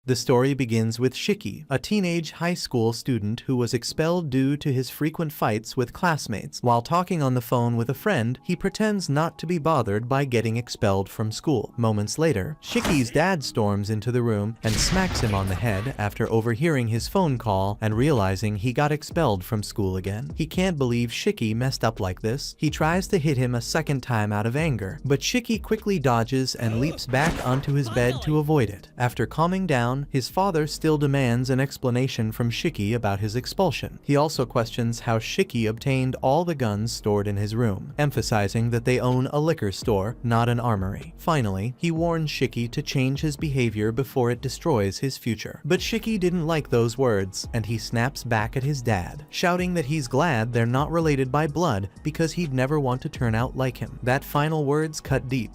The story begins with Shiki, a teenage high school student who was expelled due to his frequent fights with classmates. While talking on the phone with a friend, he pretends not to be bothered by getting expelled from school. Moments later, Shiki's dad storms into the room and smacks him on the head after overhearing his phone call and realizing he got expelled from school again. He can't believe Shiki messed up like this. He tries to hit him a second time out of anger, but Shiki quickly dodges and leaps back onto his bed to avoid it. After calming down, his father still demands an explanation from Shiki about his expulsion. He also questions how Shiki obtained all the guns stored in his room, emphasizing that they own a liquor store, not an armory. Finally, he warns Shiki to change his behavior before it destroys his future. But Shiki didn't like those words, and he snaps back at his dad, shouting that he's glad they're not related by blood because he'd never want to turn out like him. That final words cut deep.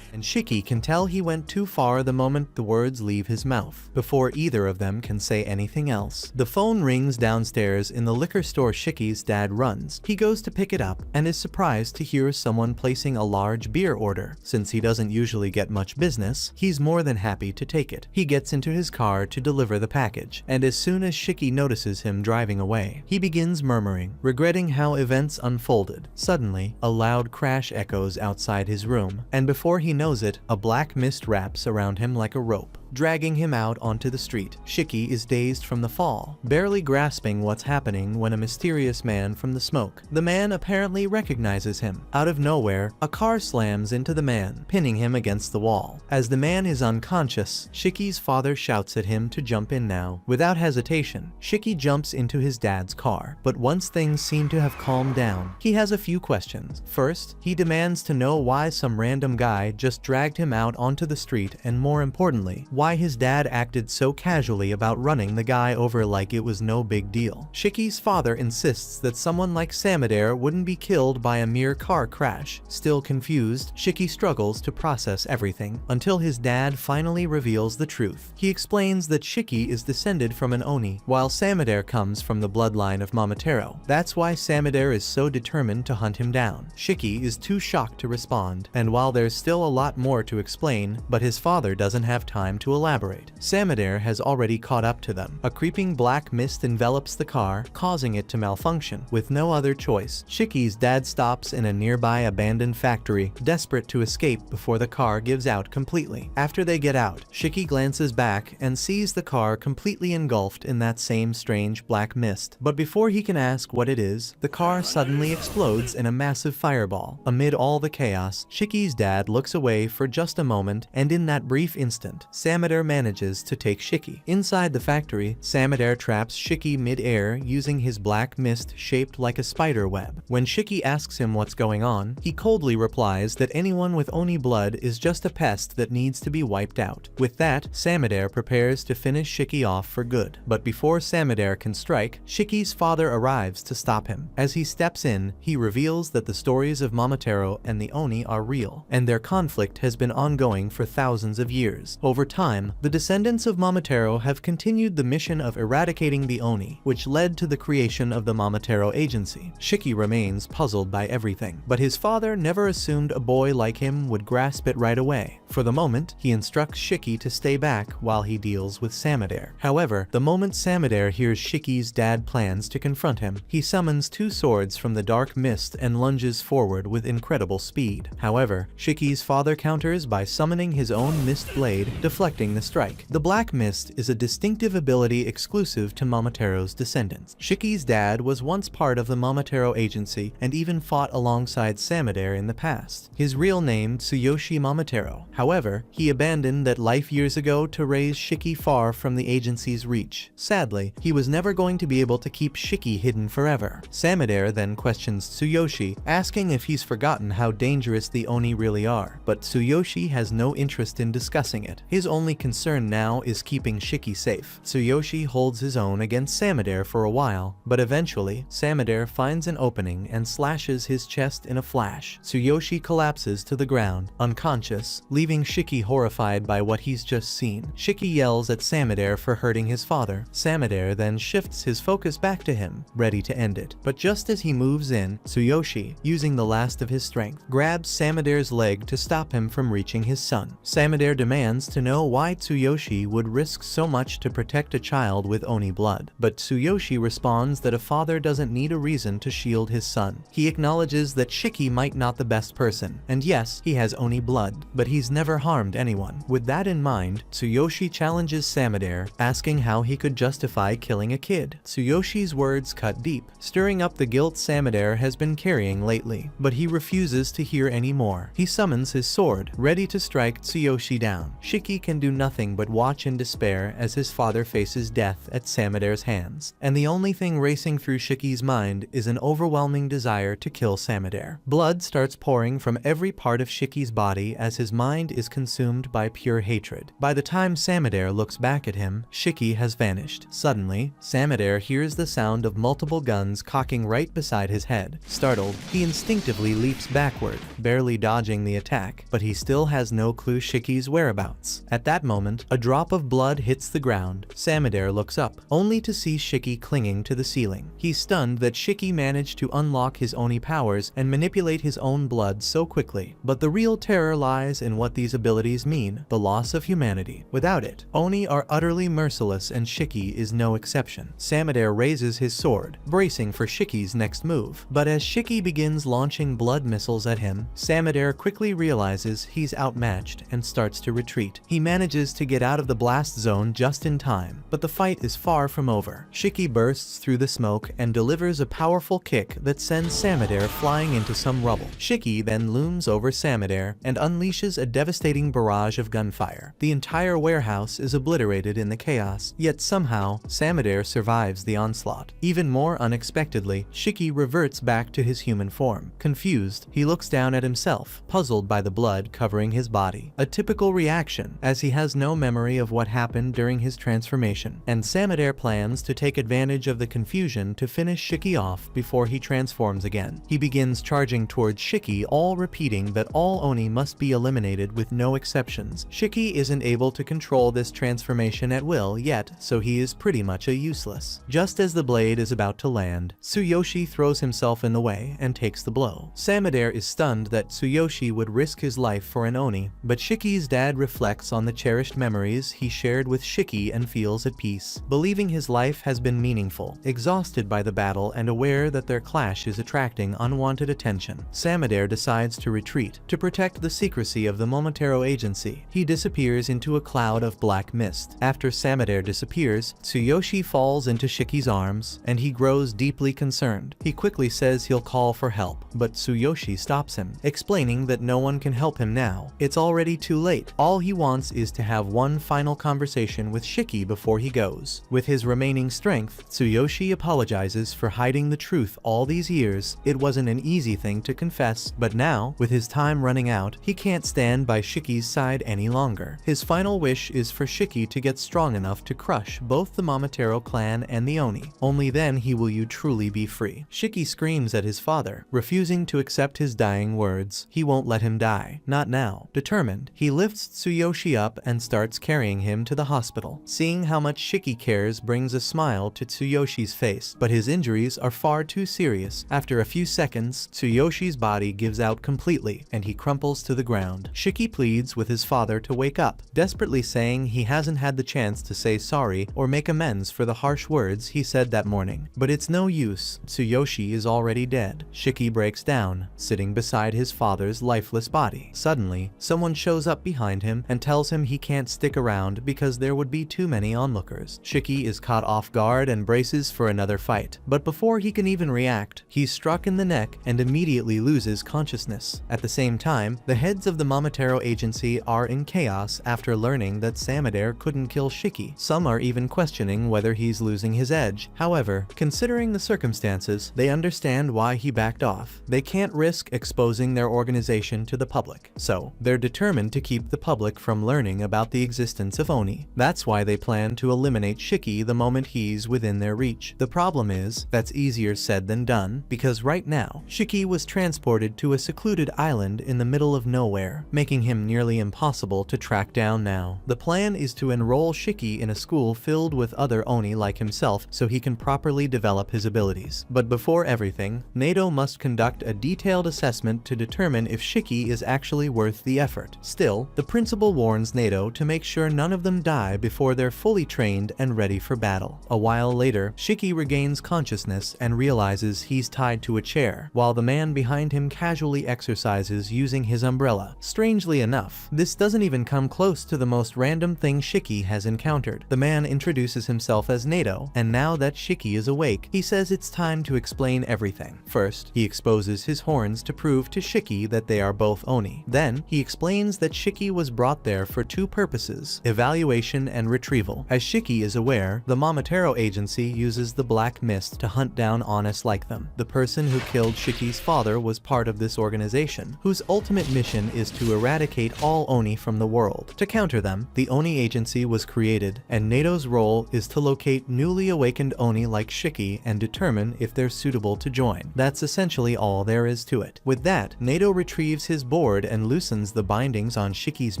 And Shiki can tell he went too far the moment the words leave his mouth, before either of them can say anything else. The phone rings downstairs in the liquor store. Shiki's dad runs. He goes to pick it up and is surprised to hear someone placing a large beer order. Since he doesn't usually get much business, he's more than happy to take it. He gets into his car to deliver the package, and as soon as Shiki notices him driving away, he begins murmuring, regretting how events unfolded. Suddenly, a loud crash echoes outside his room, and before he knows it, a black mist wraps around him like a rope, dragging him out onto the street. Shiki is dazed from the fall, barely grasping what's happening when a mysterious man from the smoke. The man apparently recognizes him. Out of nowhere, a car slams into the man, pinning him against the wall. As the man is unconscious, Shiki's father shouts at him to jump in now. Without hesitation, Shiki jumps into his dad's car, but once things seem to have calmed down, he has a few questions. First, he demands to know why some random guy just dragged him out onto the street, and more importantly, why his dad acted so casually about running the guy over like it was no big deal. Shiki's father insists that someone like Samadare wouldn't be killed by a mere car crash. Still confused, Shiki struggles to process everything until his dad finally reveals the truth. He explains that Shiki is descended from an Oni, while Samadare comes from the bloodline of Momotaro. That's why Samadare is so determined to hunt him down. Shiki is too shocked to respond, and while there's still a lot more to explain, but his father doesn't have time to elaborate. Samadare has already caught up to them. A creeping black mist envelops the car, causing it to malfunction. With no other choice, Shiki's dad stops in a nearby abandoned factory, desperate to escape before the car gives out completely. After they get out, Shiki glances back and sees the car completely engulfed in that same strange black mist. But before he can ask what it is, the car suddenly explodes in a massive fireball. Amid all the chaos, Shiki's dad looks away for just a moment, and in that brief instant, Samadare manages to take Shiki. Inside the factory, Samadare traps Shiki mid-air using his black mist shaped like a spider web. When Shiki asks him what's going on, he coldly replies that anyone with Oni blood is just a pest that needs to be wiped out. With that, Samadare prepares to finish Shiki off for good. But before Samadare can strike, Shiki's father arrives to stop him. As he steps in, he reveals that the stories of Momotaro and the Oni are real, and their conflict has been ongoing for thousands of years. Over time, the descendants of Momotaro have continued the mission of eradicating the Oni, which led to the creation of the Momotaro Agency. Shiki remains puzzled by everything, but his father never assumed a boy like him would grasp it right away. For the moment, he instructs Shiki to stay back while he deals with Samadare. However, the moment Samadare hears Shiki's dad plans to confront him, he summons two swords from the dark mist and lunges forward with incredible speed. However, Shiki's father counters by summoning his own mist blade, deflecting the strike. The black mist is a distinctive ability exclusive to Momotaro's descendants. Shiki's dad was once part of the Momotaro Agency and even fought alongside Samadare in the past. His real name, Tsuyoshi Momotaro. However, he abandoned that life years ago to raise Shiki far from the agency's reach. Sadly, he was never going to be able to keep Shiki hidden forever. Samadare then questions Tsuyoshi, asking if he's forgotten how dangerous the Oni really are, but Tsuyoshi has no interest in discussing it. His only concern now is keeping Shiki safe. Tsuyoshi holds his own against Samadare for a while, but eventually, Samadare finds an opening and slashes his chest in a flash. Tsuyoshi collapses to the ground, unconscious, leaving leaving Shiki horrified by what he's just seen. Shiki yells at Samadare for hurting his father. Samadare then shifts his focus back to him, ready to end it. But just as he moves in, Tsuyoshi, using the last of his strength, grabs Samadare's leg to stop him from reaching his son. Samadare demands to know why Tsuyoshi would risk so much to protect a child with Oni blood. But Tsuyoshi responds that a father doesn't need a reason to shield his son. He acknowledges that Shiki might not the best person, and yes, he has Oni blood, but he's never harmed anyone. With that in mind, Tsuyoshi challenges Samadare, asking how he could justify killing a kid. Tsuyoshi's words cut deep, stirring up the guilt Samadare has been carrying lately, but he refuses to hear any more. He summons his sword, ready to strike Tsuyoshi down. Shiki can do nothing but watch in despair as his father faces death at Samadare's hands, and the only thing racing through Shiki's mind is an overwhelming desire to kill Samadare. Blood starts pouring from every part of Shiki's body as his mind is consumed by pure hatred. By the time Samadare looks back at him, Shiki has vanished. Suddenly, Samadare hears the sound of multiple guns cocking right beside his head. Startled, he instinctively leaps backward, barely dodging the attack, but he still has no clue Shiki's whereabouts. At that moment, a drop of blood hits the ground. Samadare looks up, only to see Shiki clinging to the ceiling. He's stunned that Shiki managed to unlock his Oni powers and manipulate his own blood so quickly. But the real terror lies in what these abilities mean: the loss of humanity. Without it, Oni are utterly merciless, and Shiki is no exception. Samadare raises his sword, bracing for Shiki's next move. But as Shiki begins launching blood missiles at him, Samadare quickly realizes he's outmatched and starts to retreat. He manages to get out of the blast zone just in time, but the fight is far from over. Shiki bursts through the smoke and delivers a powerful kick that sends Samadare flying into some rubble. Shiki then looms over Samadare and unleashes a devastating barrage of gunfire. The entire warehouse is obliterated in the chaos, yet somehow, Samadare survives the onslaught. Even more unexpectedly, Shiki reverts back to his human form. Confused, he looks down at himself, puzzled by the blood covering his body. A typical reaction, as he has no memory of what happened during his transformation, and Samadare plans to take advantage of the confusion to finish Shiki off before he transforms again. He begins charging towards Shiki, all repeating that all Oni must be eliminated with no exceptions. Shiki isn't able to control this transformation at will yet, so he is pretty much a useless. Just as the blade is about to land, Tsuyoshi throws himself in the way and takes the blow. Samadare is stunned that Tsuyoshi would risk his life for an Oni, but Shiki's dad reflects on the cherished memories he shared with Shiki and feels at peace, believing his life has been meaningful. Exhausted by the battle and aware that their clash is attracting unwanted attention, Samadare decides to retreat. To protect the secrecy of the Momotaro agency, he disappears into a cloud of black mist. After Samadare disappears, Tsuyoshi falls into Shiki's arms, and he grows deeply concerned. He quickly says he'll call for help, but Tsuyoshi stops him, explaining that no one can help him now. It's already too late. All he wants is to have one final conversation with Shiki before he goes. With his remaining strength, Tsuyoshi apologizes for hiding the truth all these years. It wasn't an easy thing to confess, but now, with his time running out, he can't stand by Shiki's side any longer. His final wish is for Shiki to get strong enough to crush both the Momotaro clan and the Oni. Only then will you truly be free. Shiki screams at his father, refusing to accept his dying words. He won't let him die. Not now. Determined, he lifts Tsuyoshi up and starts carrying him to the hospital. Seeing how much Shiki cares brings a smile to Tsuyoshi's face, but his injuries are far too serious. After a few seconds, Tsuyoshi's body gives out completely, and he crumples to the ground. Shiki pleads with his father to wake up, desperately saying he hasn't had the chance to say sorry or make amends for the harsh words he said that morning. But it's no use. Tsuyoshi is already dead. Shiki breaks down, sitting beside his father's lifeless body. Suddenly, someone shows up behind him and tells him he can't stick around because there would be too many onlookers. Shiki is caught off guard and braces for another fight. But before he can even react, he's struck in the neck and immediately loses consciousness. At the same time, the heads of the Momotaro agency are in chaos after learning that Samadare couldn't kill Shiki. Some are even questioning whether he's losing his edge. However, considering the circumstances, they understand why he backed off. They can't risk exposing their organization to the public, so they're determined to keep the public from learning about the existence of Oni. That's why they plan to eliminate Shiki the moment he's within their reach. The problem is, that's easier said than done, because right now, Shiki was transported to a secluded island in the middle of nowhere, making making him nearly impossible to track down now. The plan is to enroll Shiki in a school filled with other Oni like himself so he can properly develop his abilities. But before everything, Nato must conduct a detailed assessment to determine if Shiki is actually worth the effort. Still, the principal warns Nato to make sure none of them die before they're fully trained and ready for battle. A while later, Shiki regains consciousness and realizes he's tied to a chair, while the man behind him casually exercises using his umbrella. Strangely enough, this doesn't even come close to the most random thing Shiki has encountered. The man introduces himself as Nato, and now that Shiki is awake, he says it's time to explain everything. First, he exposes his horns to prove to Shiki that they are both Oni. Then, he explains that Shiki was brought there for two purposes: evaluation and retrieval. As Shiki is aware, the Momotaro agency uses the black mist to hunt down honest like them. The person who killed Shiki's father was part of this organization, whose ultimate mission is to eradicate all Oni from the world. To counter them, the Oni agency was created, and Nato's role is to locate newly awakened Oni like Shiki and determine if they're suitable to join. That's essentially all there is to it. With that, Nato retrieves his board and loosens the bindings on Shiki's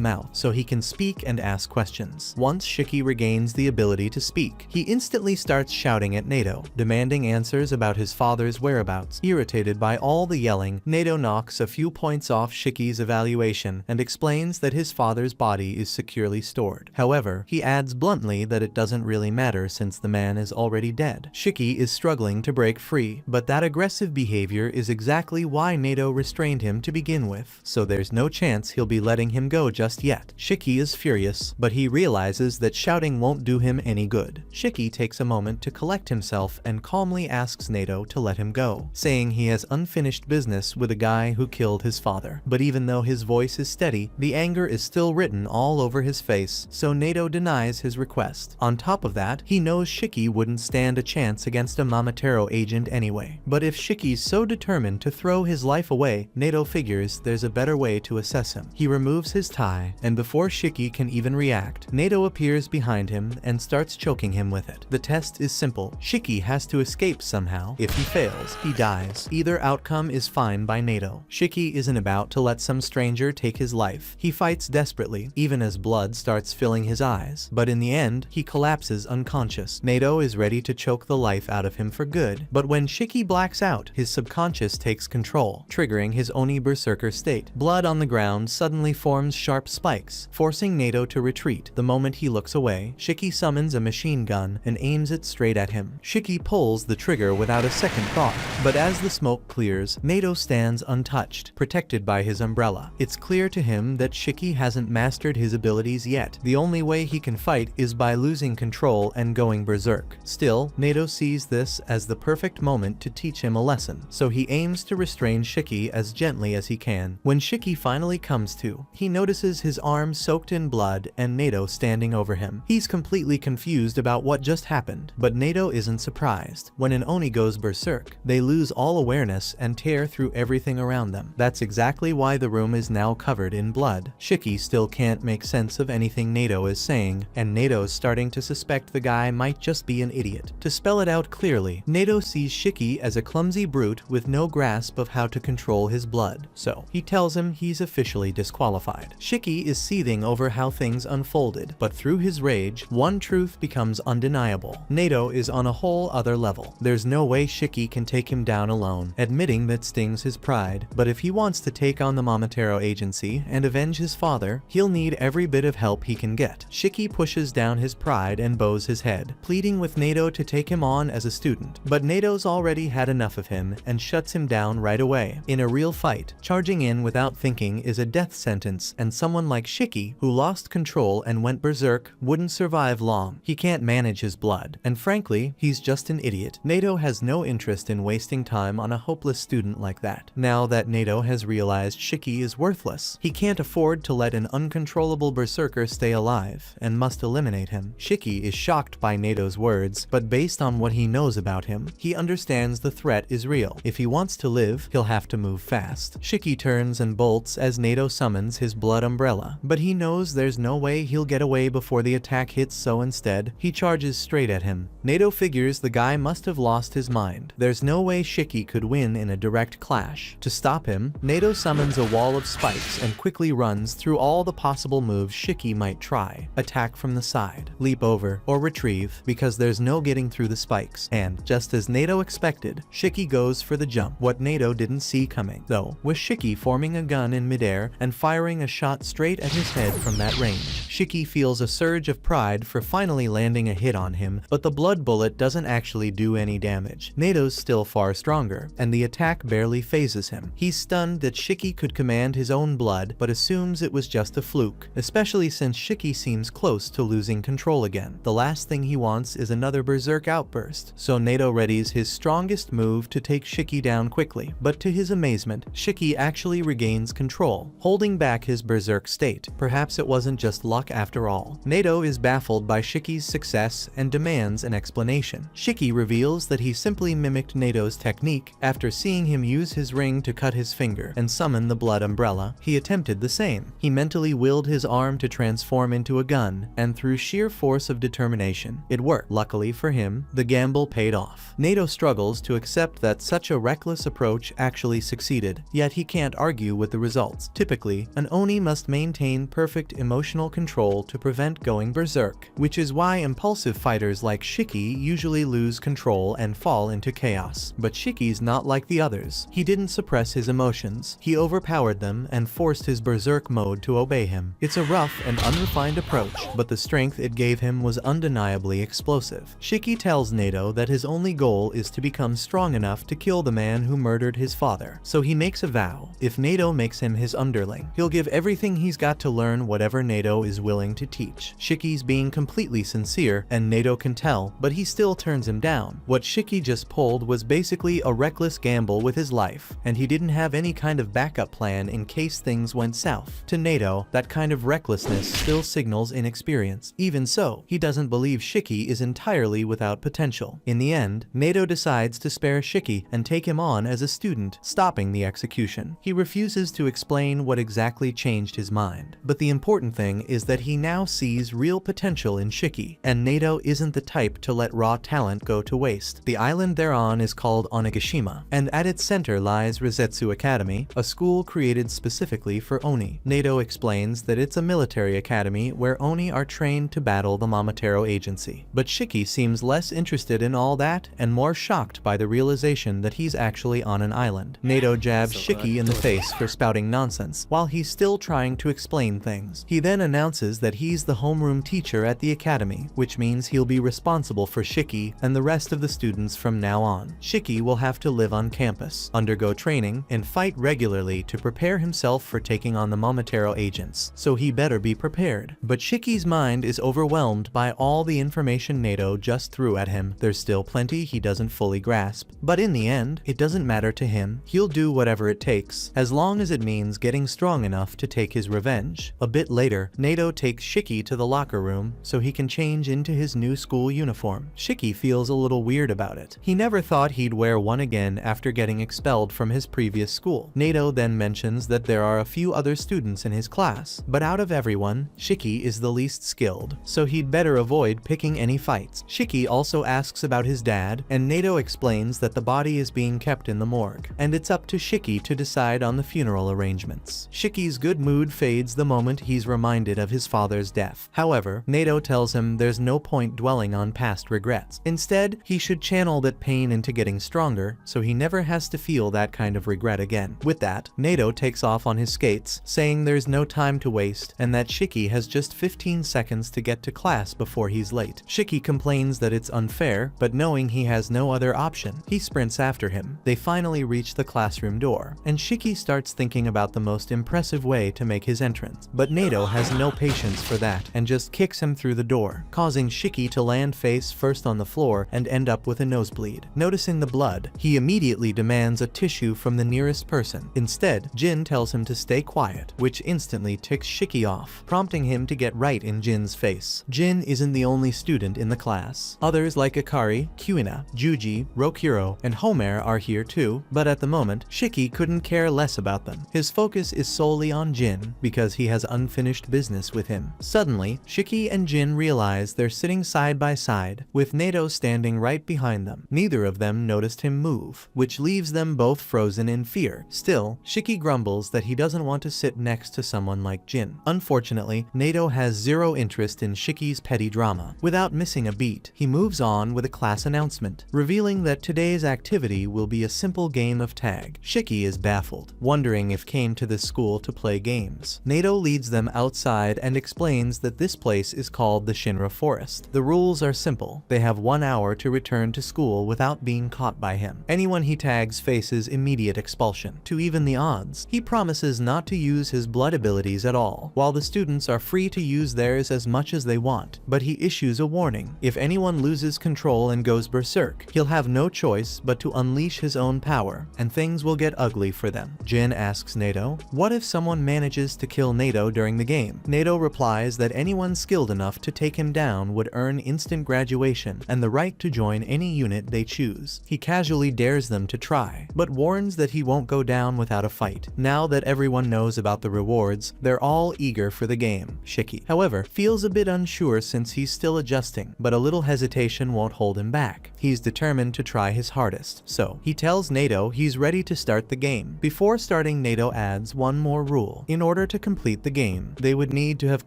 mouth so he can speak and ask questions. Once Shiki regains the ability to speak, he instantly starts shouting at Nato, demanding answers about his father's whereabouts. Irritated by all the yelling, Nato knocks a few points off Shiki's evaluation and explains that his father's body is securely stored. However, he adds bluntly that it doesn't really matter since the man is already dead. Shiki is struggling to break free, but that aggressive behavior is exactly why Nato restrained him to begin with, so there's no chance he'll be letting him go just yet. Shiki is furious, but he realizes that shouting won't do him any good. Shiki takes a moment to collect himself and calmly asks Nato to let him go, saying he has unfinished business with a guy who killed his father. But even though his voice is steady, the anger is still written all over his face, so Nato denies his request. On top of that, he knows Shiki wouldn't stand a chance against a Momotaro agent anyway. But if Shiki's so determined to throw his life away, Nato figures there's a better way to assess him. He removes his tie, and before Shiki can even react, Nato appears behind him and starts choking him with it. The test is simple. Shiki has to escape somehow. If he fails, he dies. Either outcome is fine by Nato. Shiki isn't about to let some stranger take his life. He fights desperately, even as blood starts filling his eyes. But in the end, he collapses unconscious. Nato is ready to choke the life out of him for good. But when Shiki blacks out, his subconscious takes control, triggering his Oni berserker state. Blood on the ground suddenly forms sharp spikes, forcing Nato to retreat. The moment he looks away, Shiki summons a machine gun and aims it straight at him. Shiki pulls the trigger without a second thought, but as the smoke clears, Nato stands untouched, protected by his umbrella. It's clear to him that Shiki hasn't mastered his abilities yet. The only way he can fight is by losing control and going berserk. Still, Nato sees this as the perfect moment to teach him a lesson, so he aims to restrain Shiki as gently as he can. When Shiki finally comes to, he notices his arm soaked in blood and Nato standing over him. He's completely confused about what just happened, but Nato isn't surprised. When an Oni goes berserk, they lose all awareness and tear through everything around them. That's exactly why the room is now covered in blood. Shiki still can't make sense of anything Nato is saying, and Nato's starting to suspect the guy might just be an idiot. To spell it out clearly, Nato sees Shiki as a clumsy brute with no grasp of how to control his blood, so he tells him he's officially disqualified. Shiki is seething over how things unfolded, but through his rage, one truth becomes undeniable. Nato is on a whole other level. There's no way Shiki can take him down alone, admitting that stings his pride, but if he wants to take on the Momotaro agency and avenge his father, he'll need every bit of help he can get. Shiki pushes down his pride and bows his head, pleading with Nato to take him on as a student, but Nato's already had enough of him and shuts him down right away. In a real fight, charging in without thinking is a death sentence, and someone like Shiki, who lost control and went berserk, wouldn't survive long. He can't manage his blood, and frankly, he's just an idiot. Nato has no interest in wasting time on a hopeless student like that. Now that Nato has realized Shiki is worthless, he can't afford to let an uncontrollable berserker stay alive, and must eliminate him. Shiki is shocked by Nato's words, but based on what he knows about him, he understands the threat is real. If he wants to live, he'll have to move fast. Shiki turns and bolts as Nato summons his blood umbrella, but he knows there's no way he'll get away before the attack hits, so instead, he charges straight at him. Nato figures the guy must have lost his mind. There's no way Shiki could win in a direct clash. To stop him, Nato summons a wall of spikes and quickly runs through all the possible moves Shiki might try. Attack from the side, leap over, or retrieve, because there's no getting through the spikes. And, just as Nato expected, Shiki goes for the jump. What Nato didn't see coming, though, was Shiki forming a gun in midair and firing a shot straight at his head from that range. Shiki feels a surge of pride for finally landing a hit on him, but the blood bullet doesn't actually do any damage. Nato's still far stronger, and the attack barely phases him. He's stunned that Shiki could command his own blood, but assumes it was just a fluke, especially since Shiki seems close to losing control again. The last thing he wants is another berserk outburst, so Nato readies his strongest move to take Shiki down quickly. But to his amazement, Shiki actually regains control, holding back his berserk state. Perhaps it wasn't just luck after all. Nato is baffled by Shiki's success and demands an explanation. Shiki reveals that he simply mimicked Nato's technique. After seeing him use his ring to cut his finger and summon the blood umbrella, he attempted the same. He mentally willed his arm to transform into a gun, and through sheer force of determination, it worked. Luckily for him, the gamble paid off. Nato struggles to accept that such a reckless approach actually succeeded, yet he can't argue with the results. Typically, an Oni must maintain perfect emotional control to prevent going berserk, which is why impulsive fighters like Shiki usually lose control and fall into chaos. But Shiki's not like the others. He didn't suppress his emotions, he overpowered them and forced his berserk mode to obey him. It's a rough and unrefined approach, but the strength it gave him was undeniably explosive. Shiki tells Nato that his only goal is to become strong enough to kill the man who murdered his father. So he makes a vow: if Nato makes him his underling, he'll give everything he's got to learn whatever Nato is willing to teach. Shiki's being completely sincere, and Nato can tell, but he still turns him down. What Shiki just pulled was basically a reckless gamble with his life, and he didn't have any kind of backup plan in case things went south. To Nato, that kind of recklessness still signals inexperience. Even so, he doesn't believe Shiki is entirely without potential. In the end, Nato decides to spare Shiki and take him on as a student, stopping the execution. He refuses to explain what exactly changed his mind. But the important thing is that he now sees real potential in Shiki, and Nato isn't the type to let raw talent go to waste. The island they're on is called Onigashima, and at its center lies Rosetsu Academy, a school created specifically for Oni. Nato explains that it's a military academy where Oni are trained to battle the Momotaro agency. But Shiki seems less interested in all that and more shocked by the realization that he's actually on an island. Nato jabs Shiki in the face for spouting nonsense, while he's still trying to explain things. He then announces that he's the homeroom teacher at the academy, which means he'll be responsible for Shiki and the rest of the students from now on. Shiki will have to live on campus, undergo training, and fight regularly to prepare himself for taking on the Momotaro agents, so he better be prepared. But Shiki's mind is overwhelmed by all the information Nato just threw at him. There's still plenty he doesn't fully grasp, but in the end, it doesn't matter to him. He'll do whatever it takes, as long as it means getting strong enough to take his revenge. A bit later, Nato takes Shiki to the locker room so he can change into his new school uniform. Shiki feels a little weird about it. He never thought he'd wear one again after getting expelled from his previous school. Nato then mentions that there are a few other students in his class, but out of everyone, Shiki is the least skilled, so he'd better avoid picking any fights. Shiki also asks about his dad, and Nato explains that the body is being kept in the morgue, and it's up to Shiki to decide on the funeral arrangements. Shiki's good mood fades the moment he's reminded of his father's death. However, Nato tells him there's no point dwelling on past regrets. Instead, he should channel that pain into getting stronger, so he never has to feel that kind of regret again. With that, Nato takes off on his skates, saying there's no time to waste, and that Shiki has just 15 seconds to get to class before he's late. Shiki complains that it's unfair, but knowing he has no other option, he sprints after him. They finally reach the classroom door, and Shiki starts thinking about the most impressive way to make his entrance. But Nato has no patience for that, and just kicks him through the door, causing Shiki to land face first on the floor and end up with a nosebleed. Noticing the blood, he immediately demands a tissue from the nearest person. Instead, Jin tells him to stay quiet, which instantly ticks Shiki off, prompting him to get right in Jin's face. Jin isn't the only student in the class. Others like Akari, Kuina, Juji, Rokuro, and Homer are here too, but at the moment, Shiki couldn't care less about them. His focus is solely on Jin, because he has unfinished business with him. Suddenly, Shiki and Jin realize they're sitting side by side, with Nato standing right behind them. Neither of them noticed him move, which leaves them both frozen in fear. Still, Shiki grumbles that he doesn't doesn't want to sit next to someone like Jin. Unfortunately, Nato has zero interest in Shiki's petty drama. Without missing a beat, he moves on with a class announcement, revealing that today's activity will be a simple game of tag. Shiki is baffled, wondering if came to this school to play games. Nato leads them outside and explains that this place is called the Shinra Forest. The rules are simple. They have 1 hour to return to school without being caught by him. Anyone he tags faces immediate expulsion. To even the odds, he promises not to use his blood abilities at all, while the students are free to use theirs as much as they want. But he issues a warning. If anyone loses control and goes berserk, he'll have no choice but to unleash his own power, and things will get ugly for them. Jin asks Nato, what if someone manages to kill Nato during the game? Nato replies that anyone skilled enough to take him down would earn instant graduation and the right to join any unit they choose. He casually dares them to try, but warns that he won't go down without a fight. Now that everyone knows about the rewards, they're all eager for the game. Shiki, however, feels a bit unsure since he's still adjusting, but a little hesitation won't hold him back. He's determined to try his hardest, so he tells Nato he's ready to start the game. Before starting, Nato adds one more rule. In order to complete the game, they would need to have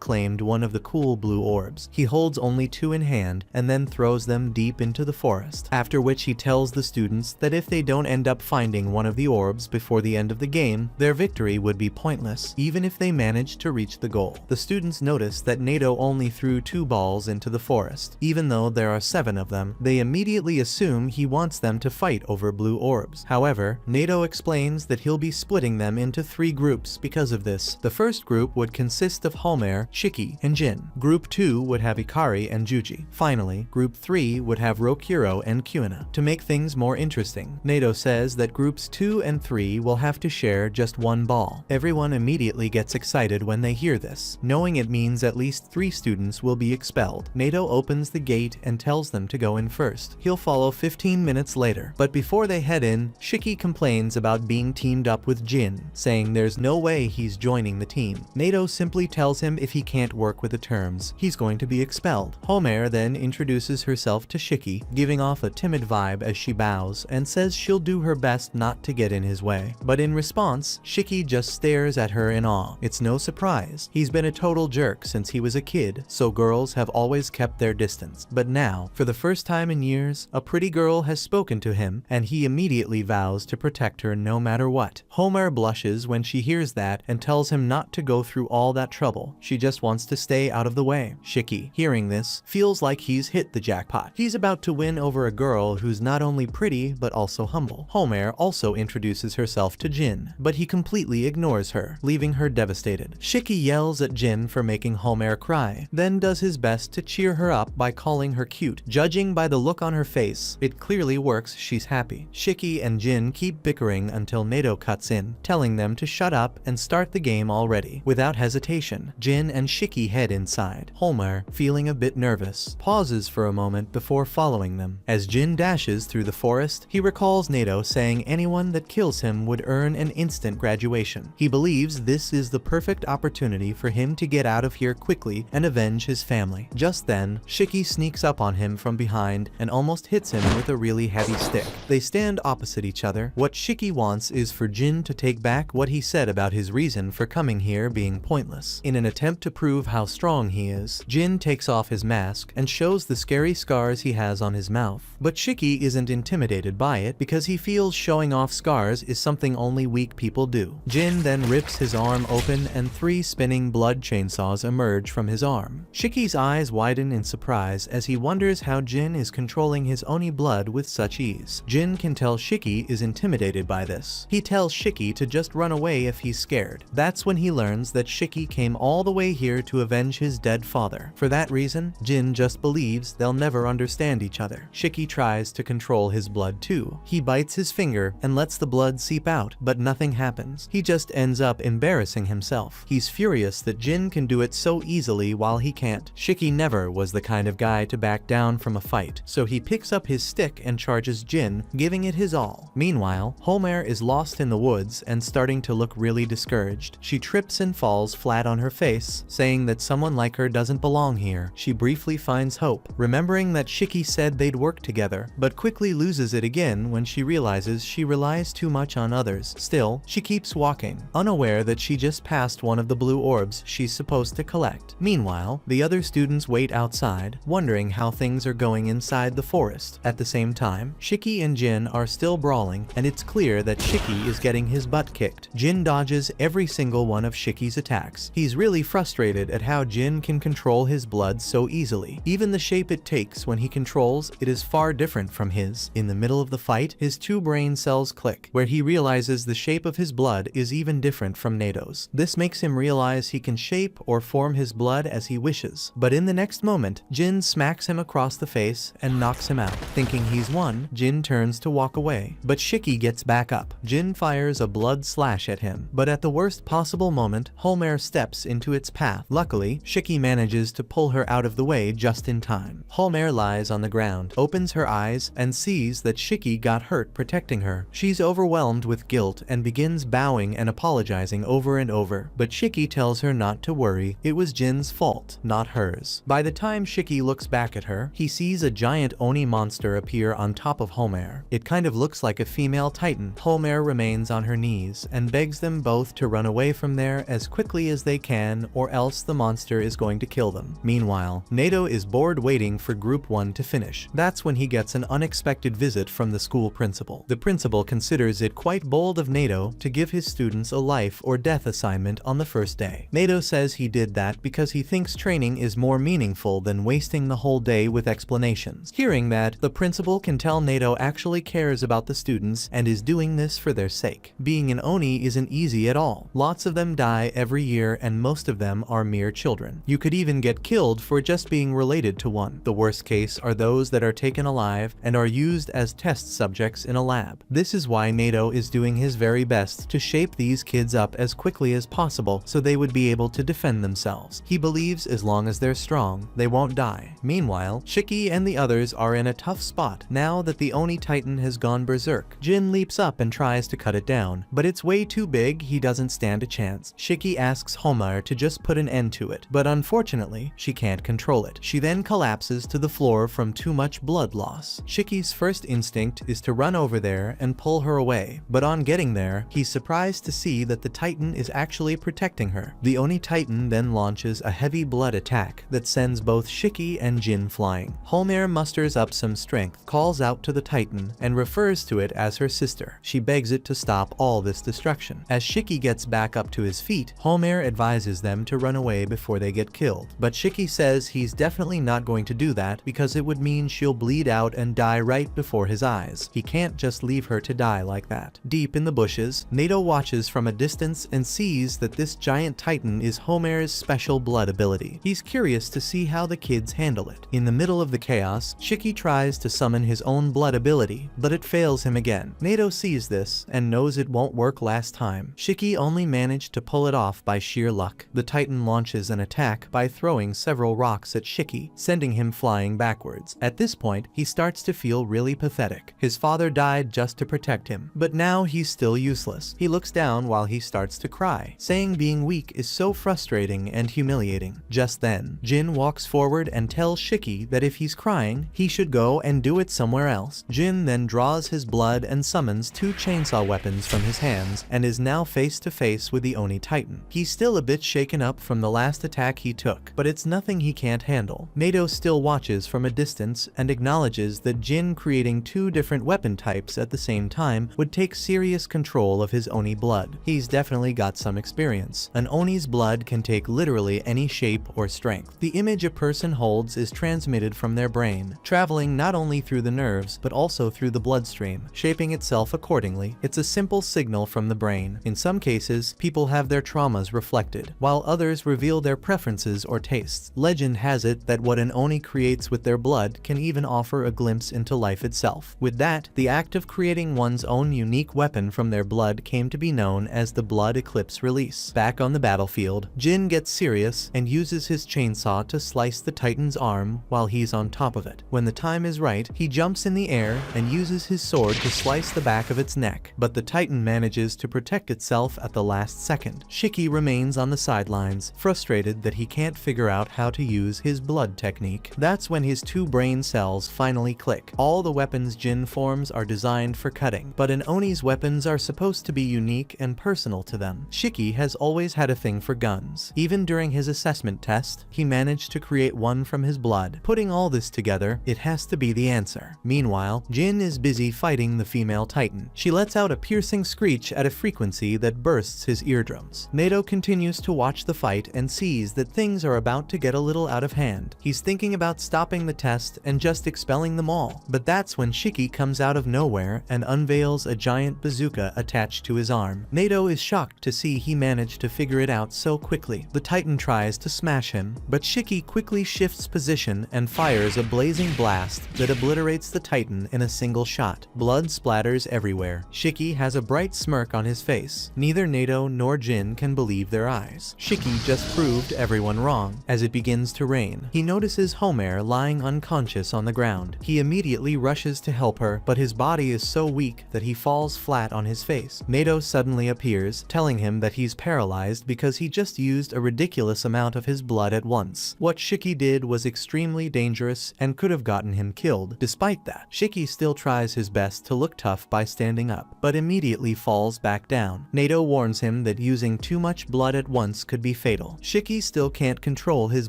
claimed one of the cool blue orbs. He holds only 2 in hand and then throws them deep into the forest, after which he tells the students that if they don't end up finding one of the orbs before the end of the game, their victory would be pointless, even if they managed to reach the goal. The students notice that Nato only threw 2 balls into the forest. Even though there are 7 of them, they immediately assume he wants them to fight over blue orbs. However, Nato explains that he'll be splitting them into 3 groups because of this. The first group would consist of Homer, Shiki, and Jin. Group 2 would have Ikari and Juji. Finally, Group 3 would have Rokuro and Kuina. To make things more interesting, Nato says that Groups 2 and 3 will have to share just 1 ball. Everyone immediately gets excited when they hear this, knowing it means at least 3 students will be expelled. Nato opens the gate and tells them to go in first. He'll follow 15 minutes later, but before they head in, Shiki complains about being teamed up with Jin, saying there's no way he's joining the team. Nato simply tells him if he can't work with the terms, he's going to be expelled. Homer then introduces herself to Shiki, giving off a timid vibe as she bows and says she'll do her best not to get in his way. But in response, Shiki just stares at her in awe. It's no surprise. He's been a total jerk since he was a kid, so girls have always kept their distance. But now, for the first time in years, a pretty girl has spoken to him, and he immediately vows to protect her no matter what. Homer blushes when she hears that and tells him not to go through all that trouble. She just wants to stay out of the way. Shiki, hearing this, feels like he's hit the jackpot. He's about to win over a girl who's not only pretty but also humble. Homer also introduces herself to Jin, but he completely ignores her, leaving her devastated. Shiki yells at Jin for making Homer cry, then does his best to cheer her up by calling her cute. Judging by the look on her face, it clearly works. She's happy. Shiki and Jin keep bickering until Nato cuts in, telling them to shut up and start the game already. Without hesitation, Jin and Shiki head inside. Homer, feeling a bit nervous, pauses for a moment before following them. As Jin dashes through the forest, he recalls Nato saying anyone that kills him would earn an instant graduation. He believes this is the perfect opportunity for him to get out of here quickly and avenge his family. Just then, Shiki sneaks up on him from behind and almost hits him with a really heavy stick. They stand opposite each other. What Shiki wants is for Jin to take back what he said about his reason for coming here being pointless. In an attempt to prove how strong he is, Jin takes off his mask and shows the scary scars he has on his mouth. But Shiki isn't intimidated by it because he feels showing off scars is something only weak people do. Jin then rips his arm open and 3 spinning blood chainsaws emerge from his arm. Shiki's eyes widen in surprise as he wonders how Jin is controlling his Oni blood with such ease. Jin can tell Shiki is intimidated by this. He tells Shiki to just run away if he's scared. That's when he learns that Shiki came all the way here to avenge his dead father. For that reason, Jin just believes they'll never understand each other. Shiki tries to control his blood too. He bites his finger and lets the blood seep out, but nothing happens. He just ends up embarrassing himself. He's furious that Jin can do it so easily while he can't. Shiki never was the kind of guy to back down from a fight, so he picks up his stick and charges Jin, giving it his all. Meanwhile, Homer is lost in the woods and starting to look really discouraged. She trips and falls flat on her face, saying that someone like her doesn't belong here. She briefly finds hope, remembering that Shiki said they'd work together, but quickly loses it again when she realizes she relies too much on others. Still, she keeps walking. walking, unaware that she just passed one of the blue orbs she's supposed to collect. Meanwhile, the other students wait outside, wondering how things are going inside the forest. At the same time, Shiki and Jin are still brawling, and it's clear that Shiki is getting his butt kicked. Jin dodges every single one of Shiki's attacks. He's really frustrated at how Jin can control his blood so easily. Even the shape it takes when he controls it is far different from his. In the middle of the fight, his two brain cells click, where he realizes the shape of his blood is even different from Nato's. This makes him realize he can shape or form his blood as he wishes. But in the next moment, Jin smacks him across the face and knocks him out. Thinking he's won, Jin turns to walk away. But Shiki gets back up. Jin fires a blood slash at him. But at the worst possible moment, Homer steps into its path. Luckily, Shiki manages to pull her out of the way just in time. Homer lies on the ground, opens her eyes, and sees that Shiki got hurt protecting her. She's overwhelmed with guilt and begins bowing and apologizing over and over. But Shiki tells her not to worry, it was Jin's fault, not hers. By the time Shiki looks back at her, he sees a giant Oni monster appear on top of Homer. It kind of looks like a female titan. Homer remains on her knees and begs them both to run away from there as quickly as they can, or else the monster is going to kill them. Meanwhile, Nato is bored waiting for Group 1 to finish. That's when he gets an unexpected visit from the school principal. The principal considers it quite bold of Nato to give his students a life or death assignment on the first day. Nato says he did that because he thinks training is more meaningful than wasting the whole day with explanations. Hearing that, the principal can tell Nato actually cares about the students and is doing this for their sake. Being an Oni isn't easy at all. Lots of them die every year and most of them are mere children. You could even get killed for just being related to one. The worst case are those that are taken alive and are used as test subjects in a lab. This is why Nato is doing his very best to shape these kids up as quickly as possible so they would be able to defend themselves. He believes as long as they're strong, they won't die. Meanwhile, Shiki and the others are in a tough spot now that the Oni Titan has gone berserk. Jin leaps up and tries to cut it down, but it's way too big, he doesn't stand a chance. Shiki asks Homer to just put an end to it, but unfortunately, she can't control it. She then collapses to the floor from too much blood loss. Shiki's first instinct is to run over there and pull her away, but on getting there, he's surprised to see that the Titan is actually protecting her. The Oni Titan then launches a heavy blood attack that sends both Shiki and Jin flying. Homer musters up some strength, calls out to the Titan, and refers to it as her sister. She begs it to stop all this destruction. As Shiki gets back up to his feet, Homer advises them to run away before they get killed. But Shiki says he's definitely not going to do that because it would mean she'll bleed out and die right before his eyes. He can't just leave her to die like that. Deep in the bushes, Nato watches from a distance and sees that this giant Titan is Homer's special blood ability. He's curious to see how the kids handle it. In the middle of the chaos, Shiki tries to summon his own blood ability, but it fails him again. Nato sees this and knows it won't work last time. Shiki only managed to pull it off by sheer luck. The Titan launches an attack by throwing several rocks at Shiki, sending him flying backwards. At this point, he starts to feel really pathetic. His father died just to protect him, but now he's still useless. He looks down while he starts to cry, saying being weak is so frustrating and humiliating. Just then, Jin walks forward and tells Shiki that if he's crying, he should go and do it somewhere else. Jin then draws his blood and summons two chainsaw weapons from his hands and is now face to face with the Oni Titan. He's still a bit shaken up from the last attack he took, but it's nothing he can't handle. Nato still watches from a distance and acknowledges that Jin creating two different weapon types at the same time would take serious control of his Oni blood. He's definitely got some experience. An Oni's blood can take literally any shape or strength. The image a person holds is transmitted from their brain, traveling not only through the nerves but also through the bloodstream, shaping itself accordingly. It's a simple signal from the brain. In some cases, people have their traumas reflected, while others reveal their preferences or tastes. Legend has it that what an Oni creates with their blood can even offer a glimpse into life itself. With that, the act of creating one's own unique weapon from their blood came to be known as the Blood Eclipse Release. Back on the battlefield, Jin gets serious and uses his chainsaw to slice the Titan's arm while he's on top of it. When the time is right, he jumps in the air and uses his sword to slice the back of its neck, but the Titan manages to protect itself at the last second. Shiki remains on the sidelines, frustrated that he can't figure out how to use his blood technique. That's when his two brain cells finally click. All the weapons Jin forms are designed for cutting, but an Oni's weapons are supposed to be unique and personal to them. Shiki has always had a thing for guns. Even during his assessment test, he managed to create one from his blood. Putting all this together, it has to be the answer. Meanwhile, Jin is busy fighting the female titan. She lets out a piercing screech at a frequency that bursts his eardrums. Nato continues to watch the fight and sees that things are about to get a little out of hand. He's thinking about stopping the test and just expelling them all. But that's when Shiki comes out of nowhere and unveils a giant bazooka attached to his arm. Nato is shocked to see he managed to figure it out so quickly. The titan tries to smash him, but Shiki quickly shifts position and fires a blazing blast that obliterates the titan in a single shot. Blood splatters everywhere. Shiki has a bright smirk on his face. Neither Nato nor Jin can believe their eyes. Shiki just proved everyone wrong. As it begins to rain, he notices Homer lying unconscious on the ground. He immediately rushes to help her, but his body is so weak that he falls flat on his face. Nato suddenly appears, telling him that he's paralyzed because he just used a ridiculous amount of his blood at once. What Shiki did was extremely dangerous and could have gotten him killed. Despite that, Shiki still tries his best to look tough by standing up, but immediately falls back down. Nato warns him that using too much blood at once could be fatal. Shiki still can't control his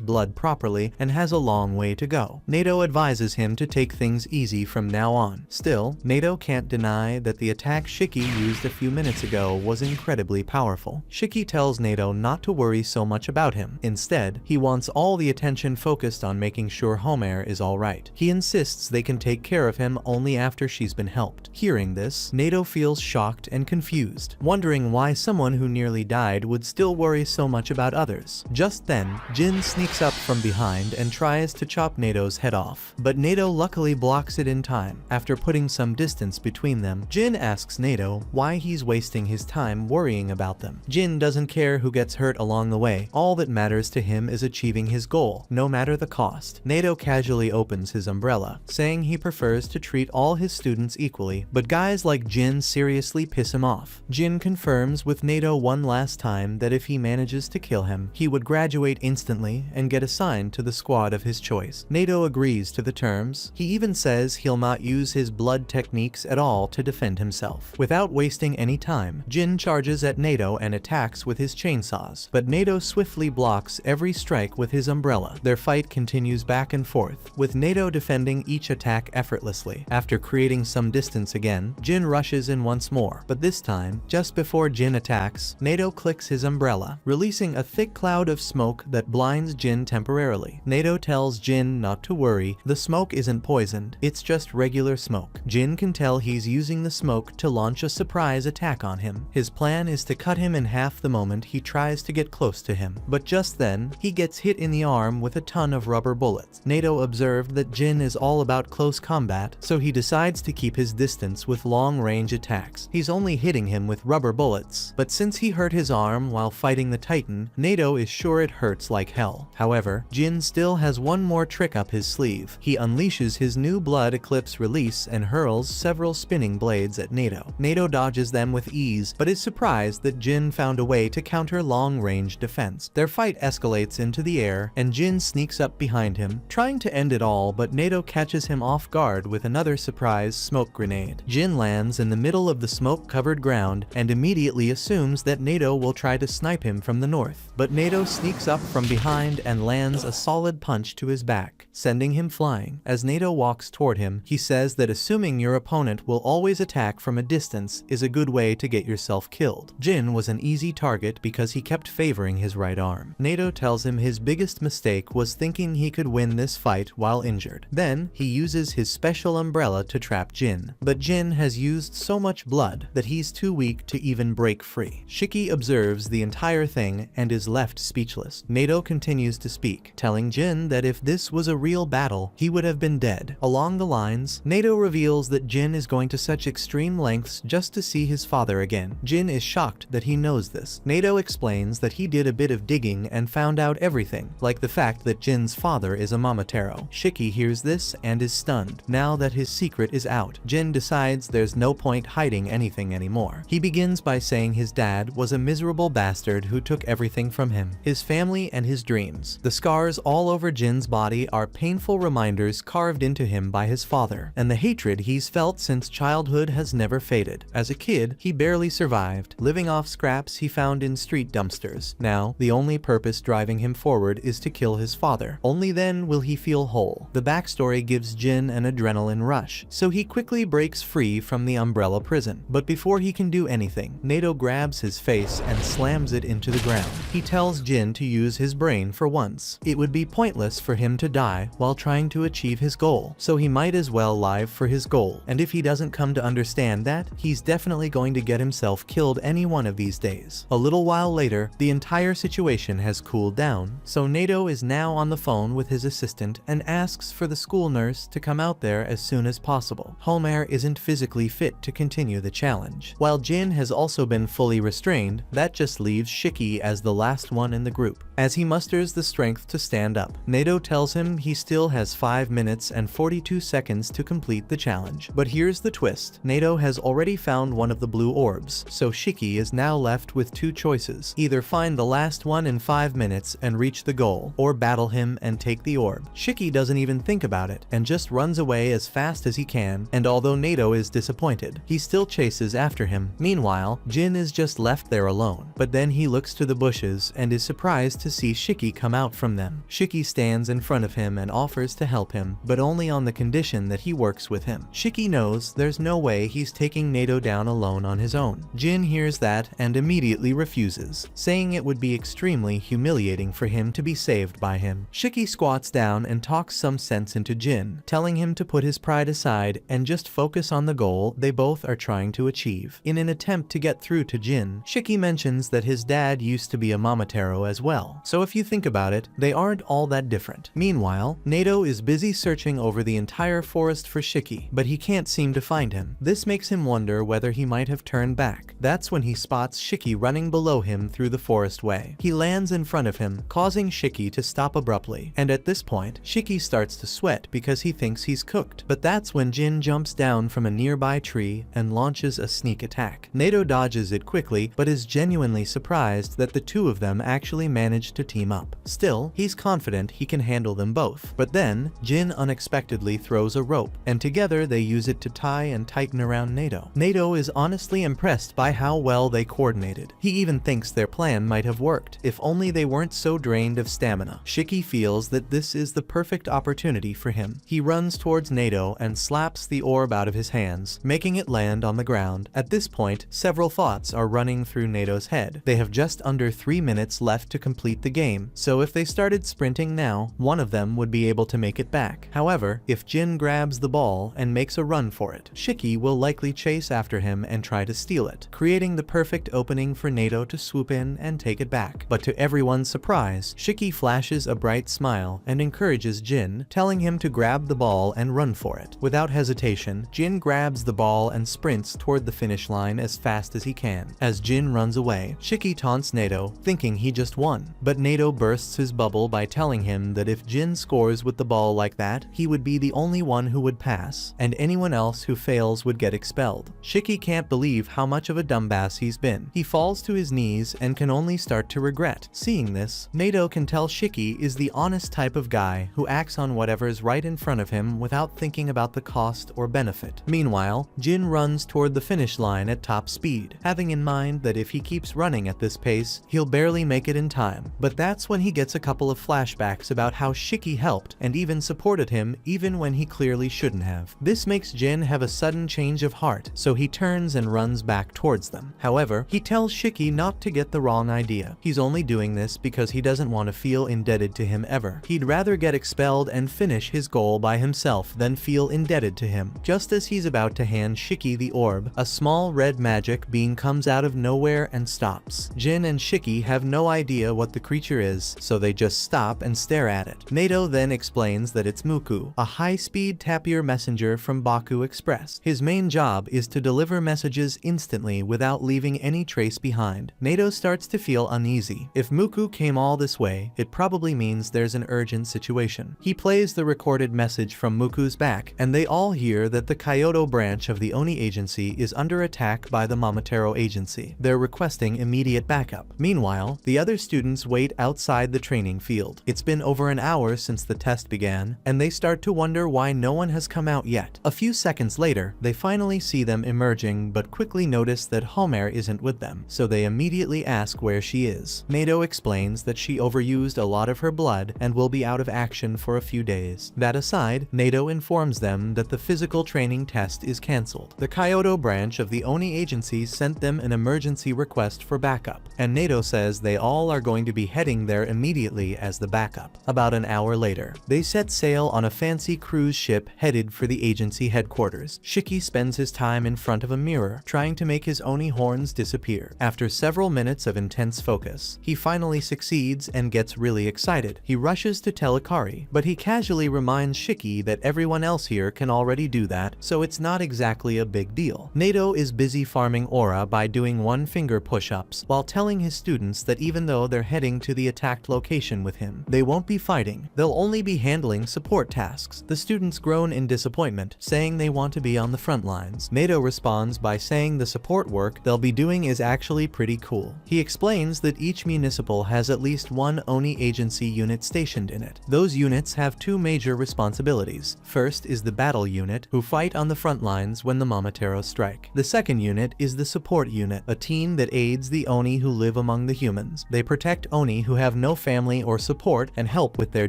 blood properly and has a long way to go. Nato advises him to take things easy from now on. Still, Nato can't deny that the attack Shiki used a few minutes ago was incredibly powerful. Shiki tells Nato not to worry so much about him. Instead, he wants all the attention focused on making sure Homer is alright. He insists they can take care of him only after she's been helped. Hearing this, Nato feels shocked and confused, wondering why someone who nearly died would still worry so much about others. Just then, Jin sneaks up from behind and tries to chop Nato's head off, but Nato luckily blocks it in time. After putting some distance between them, Jin asks Nato why he's wasting his time worrying about them. Jin doesn't care who gets hurt along the way. All that matters to him is achieving his goal, no matter the cost. Nato casually opens his umbrella, saying he prefers to treat all his students equally, but guys like Jin seriously piss him off. Jin confirms with Nato one last time that if he manages to kill him, he would graduate instantly and get assigned to the squad of his choice. Nato agrees to the terms. He even says he'll not use his blood techniques at all to defend himself. Without wasting any time, Jin charges at Nato and attacks with his chainsaws, but Nato swiftly blocks every strike with his umbrella. Their fight continues back and forth, with Nato defending each attack effortlessly. After creating some distance again, Jin rushes in once more, but this time, just before Jin attacks, Nato clicks his umbrella, releasing a thick cloud of smoke that blinds Jin temporarily. Nato tells Jin not to worry, the smoke isn't poisoned, it's just regular smoke. Jin can tell he's using the smoke to launch a surprise attack on him. His plan is to cut him in half the moment he tries to get close to him, but just then, he gets hit in the arm with a ton of rubber bullets. Nato observed that Jin is all about close combat, so he decides to keep his distance with long-range attacks. He's only hitting him with rubber bullets, but since he hurt his arm while fighting the Titan, Nato is sure it hurts like hell. However, Jin still has one more trick up his sleeve. He unleashes his new blood eclipse release and hurls several spinning blades at Nato. Nato dodges them with ease, but is surprised that Jin found a way to counter long-range defense. Their fight escalates into the air, and Jin sneaks up behind him, trying to end it all, but Nato catches him off guard with another surprise smoke grenade. Jin lands in the middle of the smoke-covered ground and immediately assumes that Nato will try to snipe him from the north, but Nato sneaks up from behind and lands a solid punch to his back, sending him flying. As Nato walks toward him, he says that assuming your opponent will always attack from a distance is a good way to get yourself killed. Jin was an easy target because he kept favoring his right arm. Nato tells him his biggest mistake was thinking he could win this fight while injured. Then, he uses his special umbrella to trap Jin, but Jin has used so much blood that he's too weak to even break free. Shiki observes the entire thing and is left speechless. Nato continues to speak, telling Jin that if this was a real battle, he would have been dead. Along the lines, Nato reveals that Jin is going to such extreme lengths just to see his father again. Jin is shocked that he knows this. Nato explains that he did a bit of digging and found out everything, like the fact that Jin's father is a Momotaro. Shiki hears this and is stunned. Now that his secret is out, Jin decides there's no point hiding anything anymore. He begins by saying his dad was a miserable bastard who took everything from him, his family and his dreams. The scars all over Jin's body are painful reminders carved into him by his father, and the hatred he's felt since childhood has never faded. As a kid, he barely survived survived, living off scraps he found in street dumpsters. Now, the only purpose driving him forward is to kill his father. Only then will he feel whole. The backstory gives Jin an adrenaline rush, so he quickly breaks free from the umbrella prison. But before he can do anything, Nato grabs his face and slams it into the ground. He tells Jin to use his brain for once. It would be pointless for him to die while trying to achieve his goal, so he might as well live for his goal. And if he doesn't come to understand that, he's definitely going to get himself killed any one of these days. A little while later, the entire situation has cooled down, so Nato is now on the phone with his assistant and asks for the school nurse to come out there as soon as possible. Homer isn't physically fit to continue the challenge. While Jin has also been fully restrained, that just leaves Shiki as the last one in the group. As he musters the strength to stand up, Nato tells him he still has 5 minutes and 42 seconds to complete the challenge. But here's the twist. Nato has already found one of the blue orbs, so Shiki is now left with 2 choices. Either find the last one in 5 minutes and reach the goal, or battle him and take the orb. Shiki doesn't even think about it, and just runs away as fast as he can, and although Nato is disappointed, he still chases after him. Meanwhile, Jin is just left there alone, but then he looks to the bushes and is surprised to see Shiki come out from them. Shiki stands in front of him and offers to help him, but only on the condition that he works with him. Shiki knows there's no way he's taking Nato down alone on his own. Jin hears that and immediately refuses, saying it would be extremely humiliating for him to be saved by him. Shiki squats down and talks some sense into Jin, telling him to put his pride aside and just focus on the goal they both are trying to achieve. In an attempt to get through to Jin, Shiki mentions that his dad used to be a Momotaro as well, so if you think about it, they aren't all that different. Meanwhile, Nato is busy searching over the entire forest for Shiki, but he can't seem to find him. This makes him wonder whether he might have turned back. That's when he spots Shiki running below him through the forest way. He lands in front of him, causing Shiki to stop abruptly, and at this point, Shiki starts to sweat because he thinks he's cooked. But that's when Jin jumps down from a nearby tree and launches a sneak attack. Nato dodges it quickly, but is genuinely surprised that the two of them actually managed to team up. Still, he's confident he can handle them both. But then, Jin unexpectedly throws a rope, and together they use it to tie and tighten around Nato. Nato is honestly impressed by how well they coordinated. He even thinks their plan might have worked, if only they weren't so drained of stamina. Shiki feels that this is the perfect opportunity for him. He runs towards Nato and slaps the orb out of his hands, making it land on the ground. At this point, several thoughts are running through Nato's head. They have just under 3 minutes left to complete the game, so if they started sprinting now, one of them would be able to make it back. However, if Jin grabs the ball and makes a run for it, Shiki will likely chase after him and try to steal it, creating the perfect opening for Nato to swoop in and take it back. But to everyone's surprise, Shiki flashes a bright smile and encourages Jin, telling him to grab the ball and run for it. Without hesitation, Jin grabs the ball and sprints toward the finish line as fast as he can. As Jin runs away, Shiki taunts Nato, thinking he just won. But Nato bursts his bubble by telling him that if Jin scores with the ball like that, he would be the only one who would pass, and anyone else who fails would get expelled. Shiki can't believe how much of a dumbass he's been. He falls to his knees and can only start to regret. Seeing this, Nato can tell Shiki is the honest type of guy who acts on whatever's right in front of him without thinking about the cost or benefit. Meanwhile, Jin runs toward the finish line at top speed, having in mind that if he keeps running at this pace, he'll barely make it in time. But that's when he gets a couple of flashbacks about how Shiki helped and even supported him even when he clearly shouldn't have. This makes Jin have a sudden change of heart, so he turns and runs back towards them. However, he tells Shiki not to get the wrong idea. He's only doing this because he doesn't want to feel indebted to him ever. He'd rather get expelled and finish his goal by himself than feel indebted to him. Just as he's about to hand Shiki the orb, a small red magic being comes out of nowhere and stops. Jin and Shiki have no idea what the creature is, so they just stop and stare at it. Nato then explains that it's Muku, a high-speed tapir messenger from Baku Express. His main job is to deliver messages instantly without leaving any trace behind. Nato starts to feel uneasy. If Muku came all this way, it probably means there's an urgent situation. He plays the recorded message from Muku's back, and they all hear that the Kyoto branch of the Oni agency is under attack by the Momotaro agency. They're requesting immediate backup. Meanwhile, the other students wait outside the training field. It's been over an hour since the test began, and they start to wonder why no one has come out yet. A few seconds later, they finally see them emerging but quickly notice notice that Homer isn't with them, so they immediately ask where she is. Nato explains that she overused a lot of her blood and will be out of action for a few days. That aside, Nato informs them that the physical training test is cancelled. The Kyoto branch of the Oni agency sent them an emergency request for backup, and Nato says they all are going to be heading there immediately as the backup. About an hour later, they set sail on a fancy cruise ship headed for the agency headquarters. Shiki spends his time in front of a mirror, trying to make his Oni horns disappear. After several minutes of intense focus, he finally succeeds and gets really excited. He rushes to tell Ikari, but he casually reminds Shiki that everyone else here can already do that, so it's not exactly a big deal. Nato is busy farming aura by doing one-finger push-ups, while telling his students that even though they're heading to the attacked location with him, they won't be fighting. They'll only be handling support tasks. The students groan in disappointment, saying they want to be on the front lines. Nato responds by saying the support work they'll be doing is actually pretty cool. He explains that each municipal has at least one Oni agency unit stationed in it. Those units have two major responsibilities. First is the battle unit, who fight on the front lines when the Momotaro strike. The second unit is the support unit, a team that aids the Oni who live among the humans. They protect Oni who have no family or support and help with their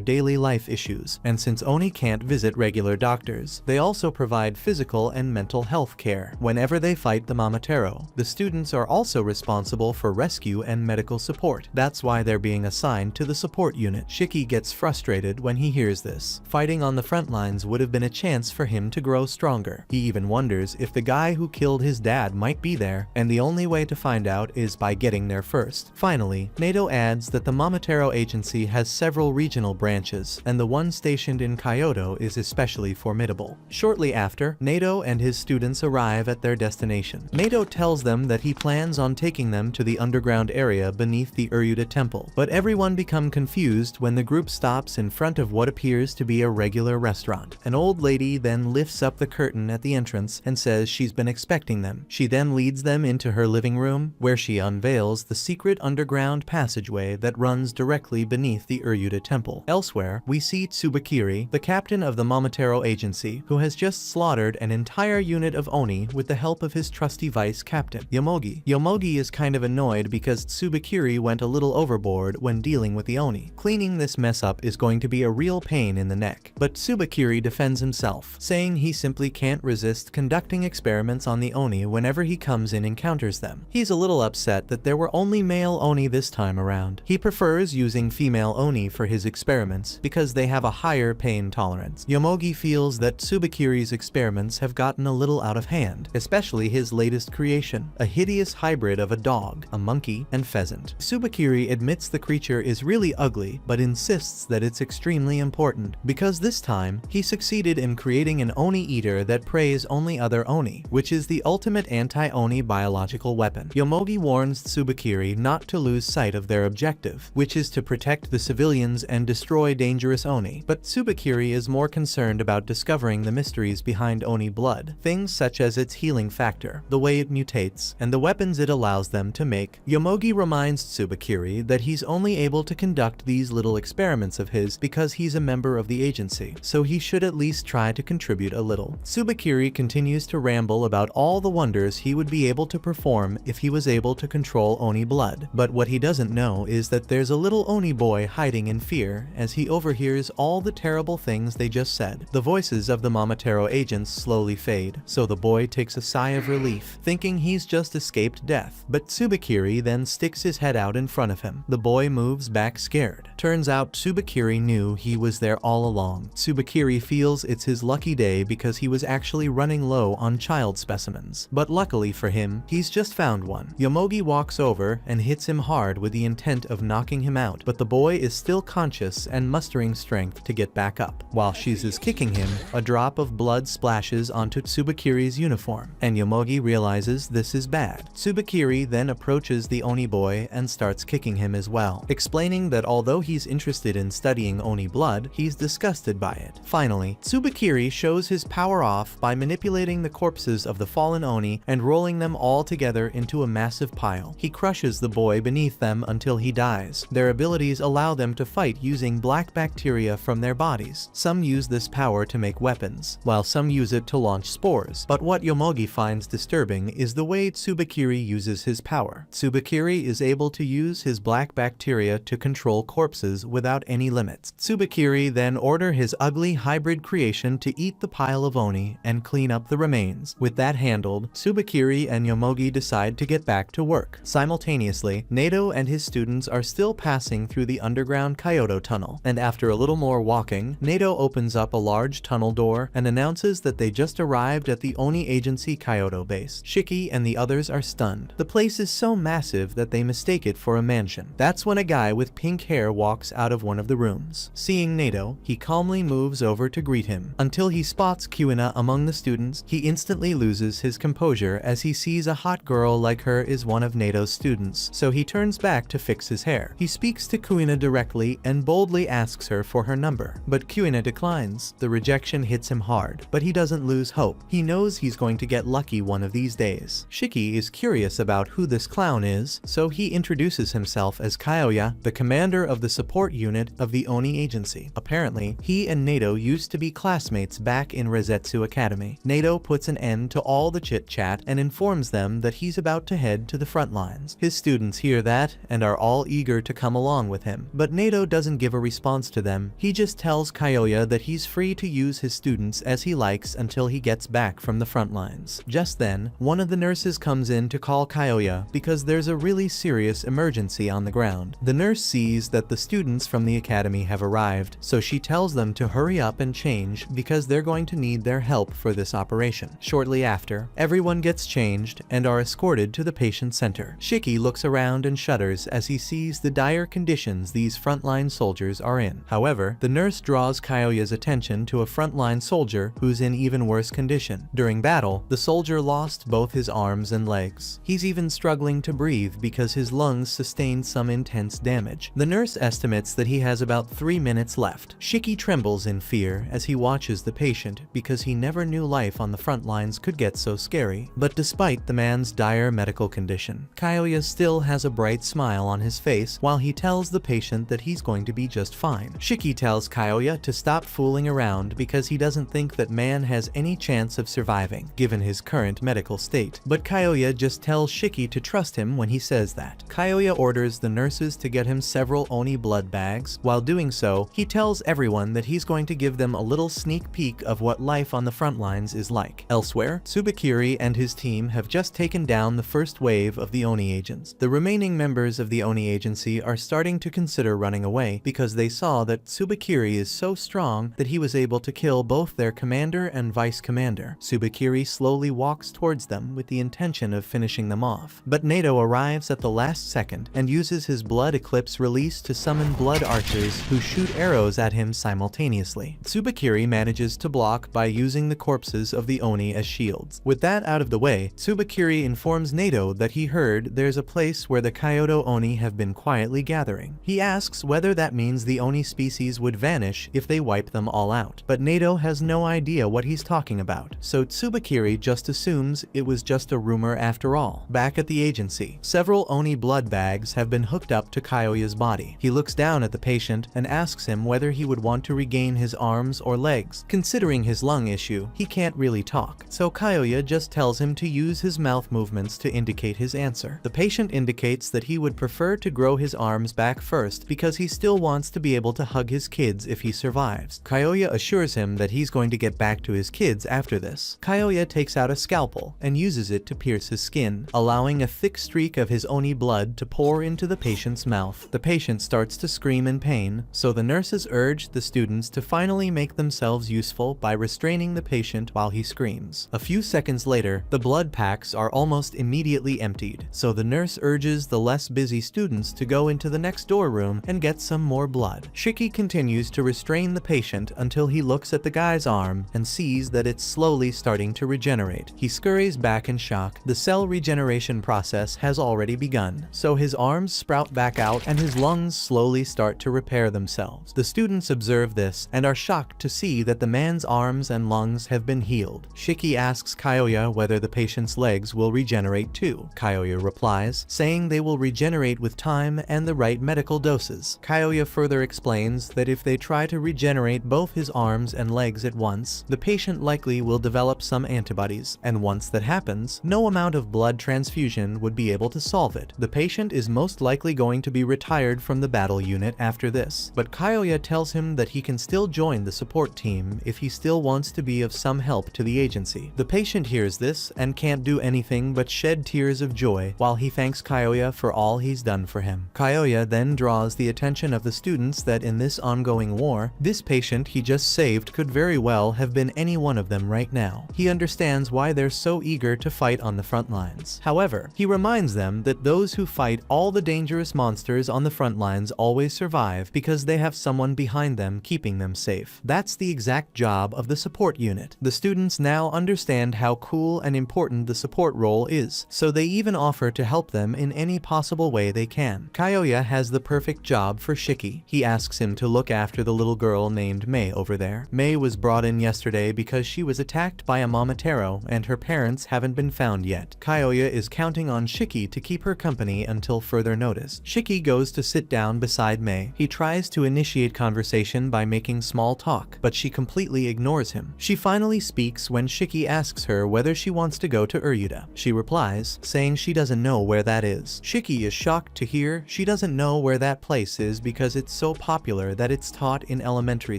daily life issues. And since Oni can't visit regular doctors, they also provide physical and mental health care whenever they fight the Momotaro. The students are also responsible for rescue and medical support. That's why they're being assigned to the support unit. Shiki gets frustrated when he hears this. Fighting on the front lines would have been a chance for him to grow stronger. He even wonders if the guy who killed his dad might be there, and the only way to find out is by getting there first. Finally, Nato adds that the Momotaro agency has several regional branches, and the one stationed in Kyoto is especially formidable. Shortly after, Nato and his students arrive at their destination. Nato tells them that he plans on taking them to the underground area beneath the Uryuta temple, but everyone become confused when the group stops in front of what appears to be a regular restaurant. An old lady then lifts up the curtain at the entrance and says she's been expecting them. She then leads them into her living room, where she unveils the secret underground passageway that runs directly beneath the Uryuta temple. Elsewhere, we see Tsubakiri, the captain of the Momotaro agency, who has just slaughtered an entire unit of Oni with the help of his trusty vice captain, Yomogi. Yomogi is kind of annoyed because Tsubakiri went a little overboard when dealing with the Oni. Cleaning this mess up is going to be a real pain in the neck, but Tsubakiri defends himself, saying he simply can't resist conducting experiments on the Oni whenever he comes and encounters them. He's a little upset that there were only male Oni this time around. He prefers using female Oni for his experiments because they have a higher pain tolerance. Yomogi feels that Tsubakiri's experiments have gotten a little out of hand, especially his latest creation, a hideous hybrid of a dog, a monkey, and pheasant. Tsubakiri admits the creature is really ugly, but insists that it's extremely important, because this time, he succeeded in creating an Oni eater that preys only other Oni, which is the ultimate anti-Oni biological weapon. Yomogi warns Tsubakiri not to lose sight of their objective, which is to protect the civilians and destroy dangerous Oni, but Tsubakiri is more concerned about discovering the mysteries behind Oni blood, things such as its healing factor, the way it mutates, and the weapons it allows them to make. Yomogi reminds Tsubakiri that he's only able to conduct these little experiments of his because he's a member of the agency, so he should at least try to contribute a little. Tsubakiri continues to ramble about all the wonders he would be able to perform if he was able to control Oni blood, but what he doesn't know is that there's a little Oni boy hiding in fear as he overhears all the terrible things they just said. The voices of the Momotaro agents slowly fade, so the boy takes a sigh of relief, thinking he's just escaped death. But Tsubakiri then sticks his head out in front of him. The boy moves back scared. Turns out Tsubakiri knew he was there all along. Tsubakiri feels it's his lucky day because he was actually running low on child specimens. But luckily for him, he's just found one. Yomogi walks over and hits him hard with the intent of knocking him out, but the boy is still conscious and mustering strength to get back up. While she's kicking him, a drop of blood splashes onto Tsubakiri's uniform, and Yomogi realizes this is bad. Tsubakiri then approaches the Oni boy and starts kicking him as well, explaining that although he's interested in studying Oni blood, he's disgusted by it. Finally, Tsubakiri shows his power off by manipulating the corpses of the fallen Oni and rolling them all together into a massive pile. He crushes the boy beneath them until he dies. Their abilities allow them to fight using black bacteria from their bodies. Some use this power to make weapons, while some use it to launch spores. But what Yomogi finds disturbing is the way Tsubakiri uses his power. Tsubakiri is able to use his black bacteria to control corpses without any limits. Tsubakiri then orders his ugly hybrid creation to eat the pile of oni and clean up the remains. With that handled, Tsubakiri and Yomogi decide to get back to work. Simultaneously, Nato and his students are still passing through the underground Kyoto tunnel, and after a little more walking, Nato opens up a large tunnel door and announces that they just arrived at the Oni Agency Kyoto base. Shiki and the others are stunned. The place is so massive that they mistake it for a mansion. That's when a guy with pink hair walks out of one of the rooms. Seeing Nato, he calmly moves over to greet him. Until he spots Kuina among the students, he instantly loses his composure as he sees a hot girl like her is one of Nato's students, so he turns back to fix his hair. He speaks to Kuina directly and boldly asks her for her number, but Kuina declines. The rejection hits him hard, but he doesn't lose hope. He knows he's going to get lucky one of these days. Shiki is curious about who this clown is, so he introduces himself as Kyoya, the commander of the support unit of the Oni Agency. Apparently, he and Nato used to be classmates back in Rezetsu Academy. Nato puts an end to all the chit-chat and informs them that he's about to head to the front lines. His students hear that and are all eager to come along with him, but Nato doesn't give a response to them. He just tells Kyoya that he's free to use his students as he likes until he gets back from the front lines. Just then, one of the nurses comes in to call Kyoya because there's a really serious emergency on the ground. The nurse sees that the students from the academy have arrived, so she tells them to hurry up and change because they're going to need their help for this operation. Shortly after, everyone gets changed and are escorted to the patient center. Shiki looks around and shudders as he sees the dire conditions these frontline soldiers are in. However, the nurse draws Kyoya's attention to a frontline soldier who's in even worse condition. During battle, the soldier lost both his arms and legs. He's even struggling to breathe because his lungs sustained some intense damage. The nurse estimates that he has about 3 minutes left. Shiki trembles in fear as he watches the patient because he never knew life on the front lines could get so scary. But despite the man's dire medical condition, Kyoya still has a bright smile on his face while he tells the patient that he's going to be just fine. Shiki tells Kyoya to stop fooling around because he doesn't think that man has any chance of surviving, given his current medical state. But Kyoya just tells Shiki to trust him when he says that. Kyoya orders the nurses to get him several Oni blood bags. While doing so, he tells everyone that he's going to give them a little sneak peek of what life on the front lines is like. Elsewhere, Tsubakiri and his team have just taken down the first wave of the Oni agents. The remaining members of the Oni agency are starting to consider running away because they saw that Tsubakiri is so strong that he was able to kill both their commander and vice commander. Tsubakiri slowly walks towards them with the intention of finishing them off, but Nato arrives at the last second and uses his blood eclipse release to summon blood archers who shoot arrows at him simultaneously. Tsubakiri manages to block by using the corpses of the Oni as shields. With that out of the way, Tsubakiri informs Nato that he heard there's a place where the Kyoto Oni have been quietly gathering. He asks whether that means the Oni species would vanish if they wipe them all out, but Nato has no idea what he's talking about, so Tsubakiri just assumes it was just a rumor after all. Back at the agency, several Oni blood bags have been hooked up to Kyoya's body. He looks down at the patient and asks him whether he would want to regain his arms or legs. Considering his lung issue, he can't really talk, so Kyoya just tells him to use his mouth movements to indicate his answer. The patient indicates that he would prefer to grow his arms back first because he still wants to be able to hug his kids if he survives. Kyoya assures him that he's going to get back to his kids after this. Kyoya takes out a scalpel and uses it to pierce his skin, allowing a thick streak of his Oni blood to pour into the patient's mouth. The patient starts to scream in pain, so the nurses urge the students to finally make themselves useful by restraining the patient while he screams. A few seconds later, the blood packs are almost immediately emptied, so the nurse urges the less busy students to go into the next door room and get some more blood. Shiki continues to restrain the patient until he looks at the guy's arm and sees that it's slowly starting to regenerate. He scurries back in shock. The cell regeneration process has already begun, so his arms sprout back out and his lungs slowly start to repair themselves. The students observe this and are shocked to see that the man's arms and lungs have been healed. Shiki asks Kyoya whether the patient's legs will regenerate too. Kyoya replies, saying they will regenerate with time and the right medical doses. Kyoya further explains that if they try to regenerate both his arms and legs at once, the patient likely will develop some antibodies, and once that happens, no amount of blood transfusion would be able to solve it. The patient is most likely going to be retired from the battle unit after this, but Kyoya tells him that he can still join the support team if he still wants to be of some help to the agency. The patient hears this and can't do anything but shed tears of joy while he thanks Kyoya for all he's done for him. Kyoya then draws the attention of the students that in this ongoing war, this patient he just saved could very well have been any one of them right now. He understands why they're so eager to fight on the front lines. However, he reminds them that those who fight all the dangerous monsters on the front lines always survive because they have someone behind them keeping them safe. That's the exact job of the support unit. The students now understand how cool and important the support role is, so they even offer to help them in any possible way they can. Kyoya has the perfect job for Shiki. He asks him to look after the little girl named Mei over there. Mei was brought in yesterday because she was attacked by a Momotaro and her parents haven't been found yet. Kyoya is counting on Shiki to keep her company until further notice. Shiki goes to sit down beside Mei. He tries to initiate conversation by making small talk, but she completely ignores him. She finally speaks when Shiki asks her whether she wants to go to Uryuda. She replies, saying she doesn't know where that is. Shiki is shocked to hear she doesn't know where that place is because it's so popular that it's taught in elementary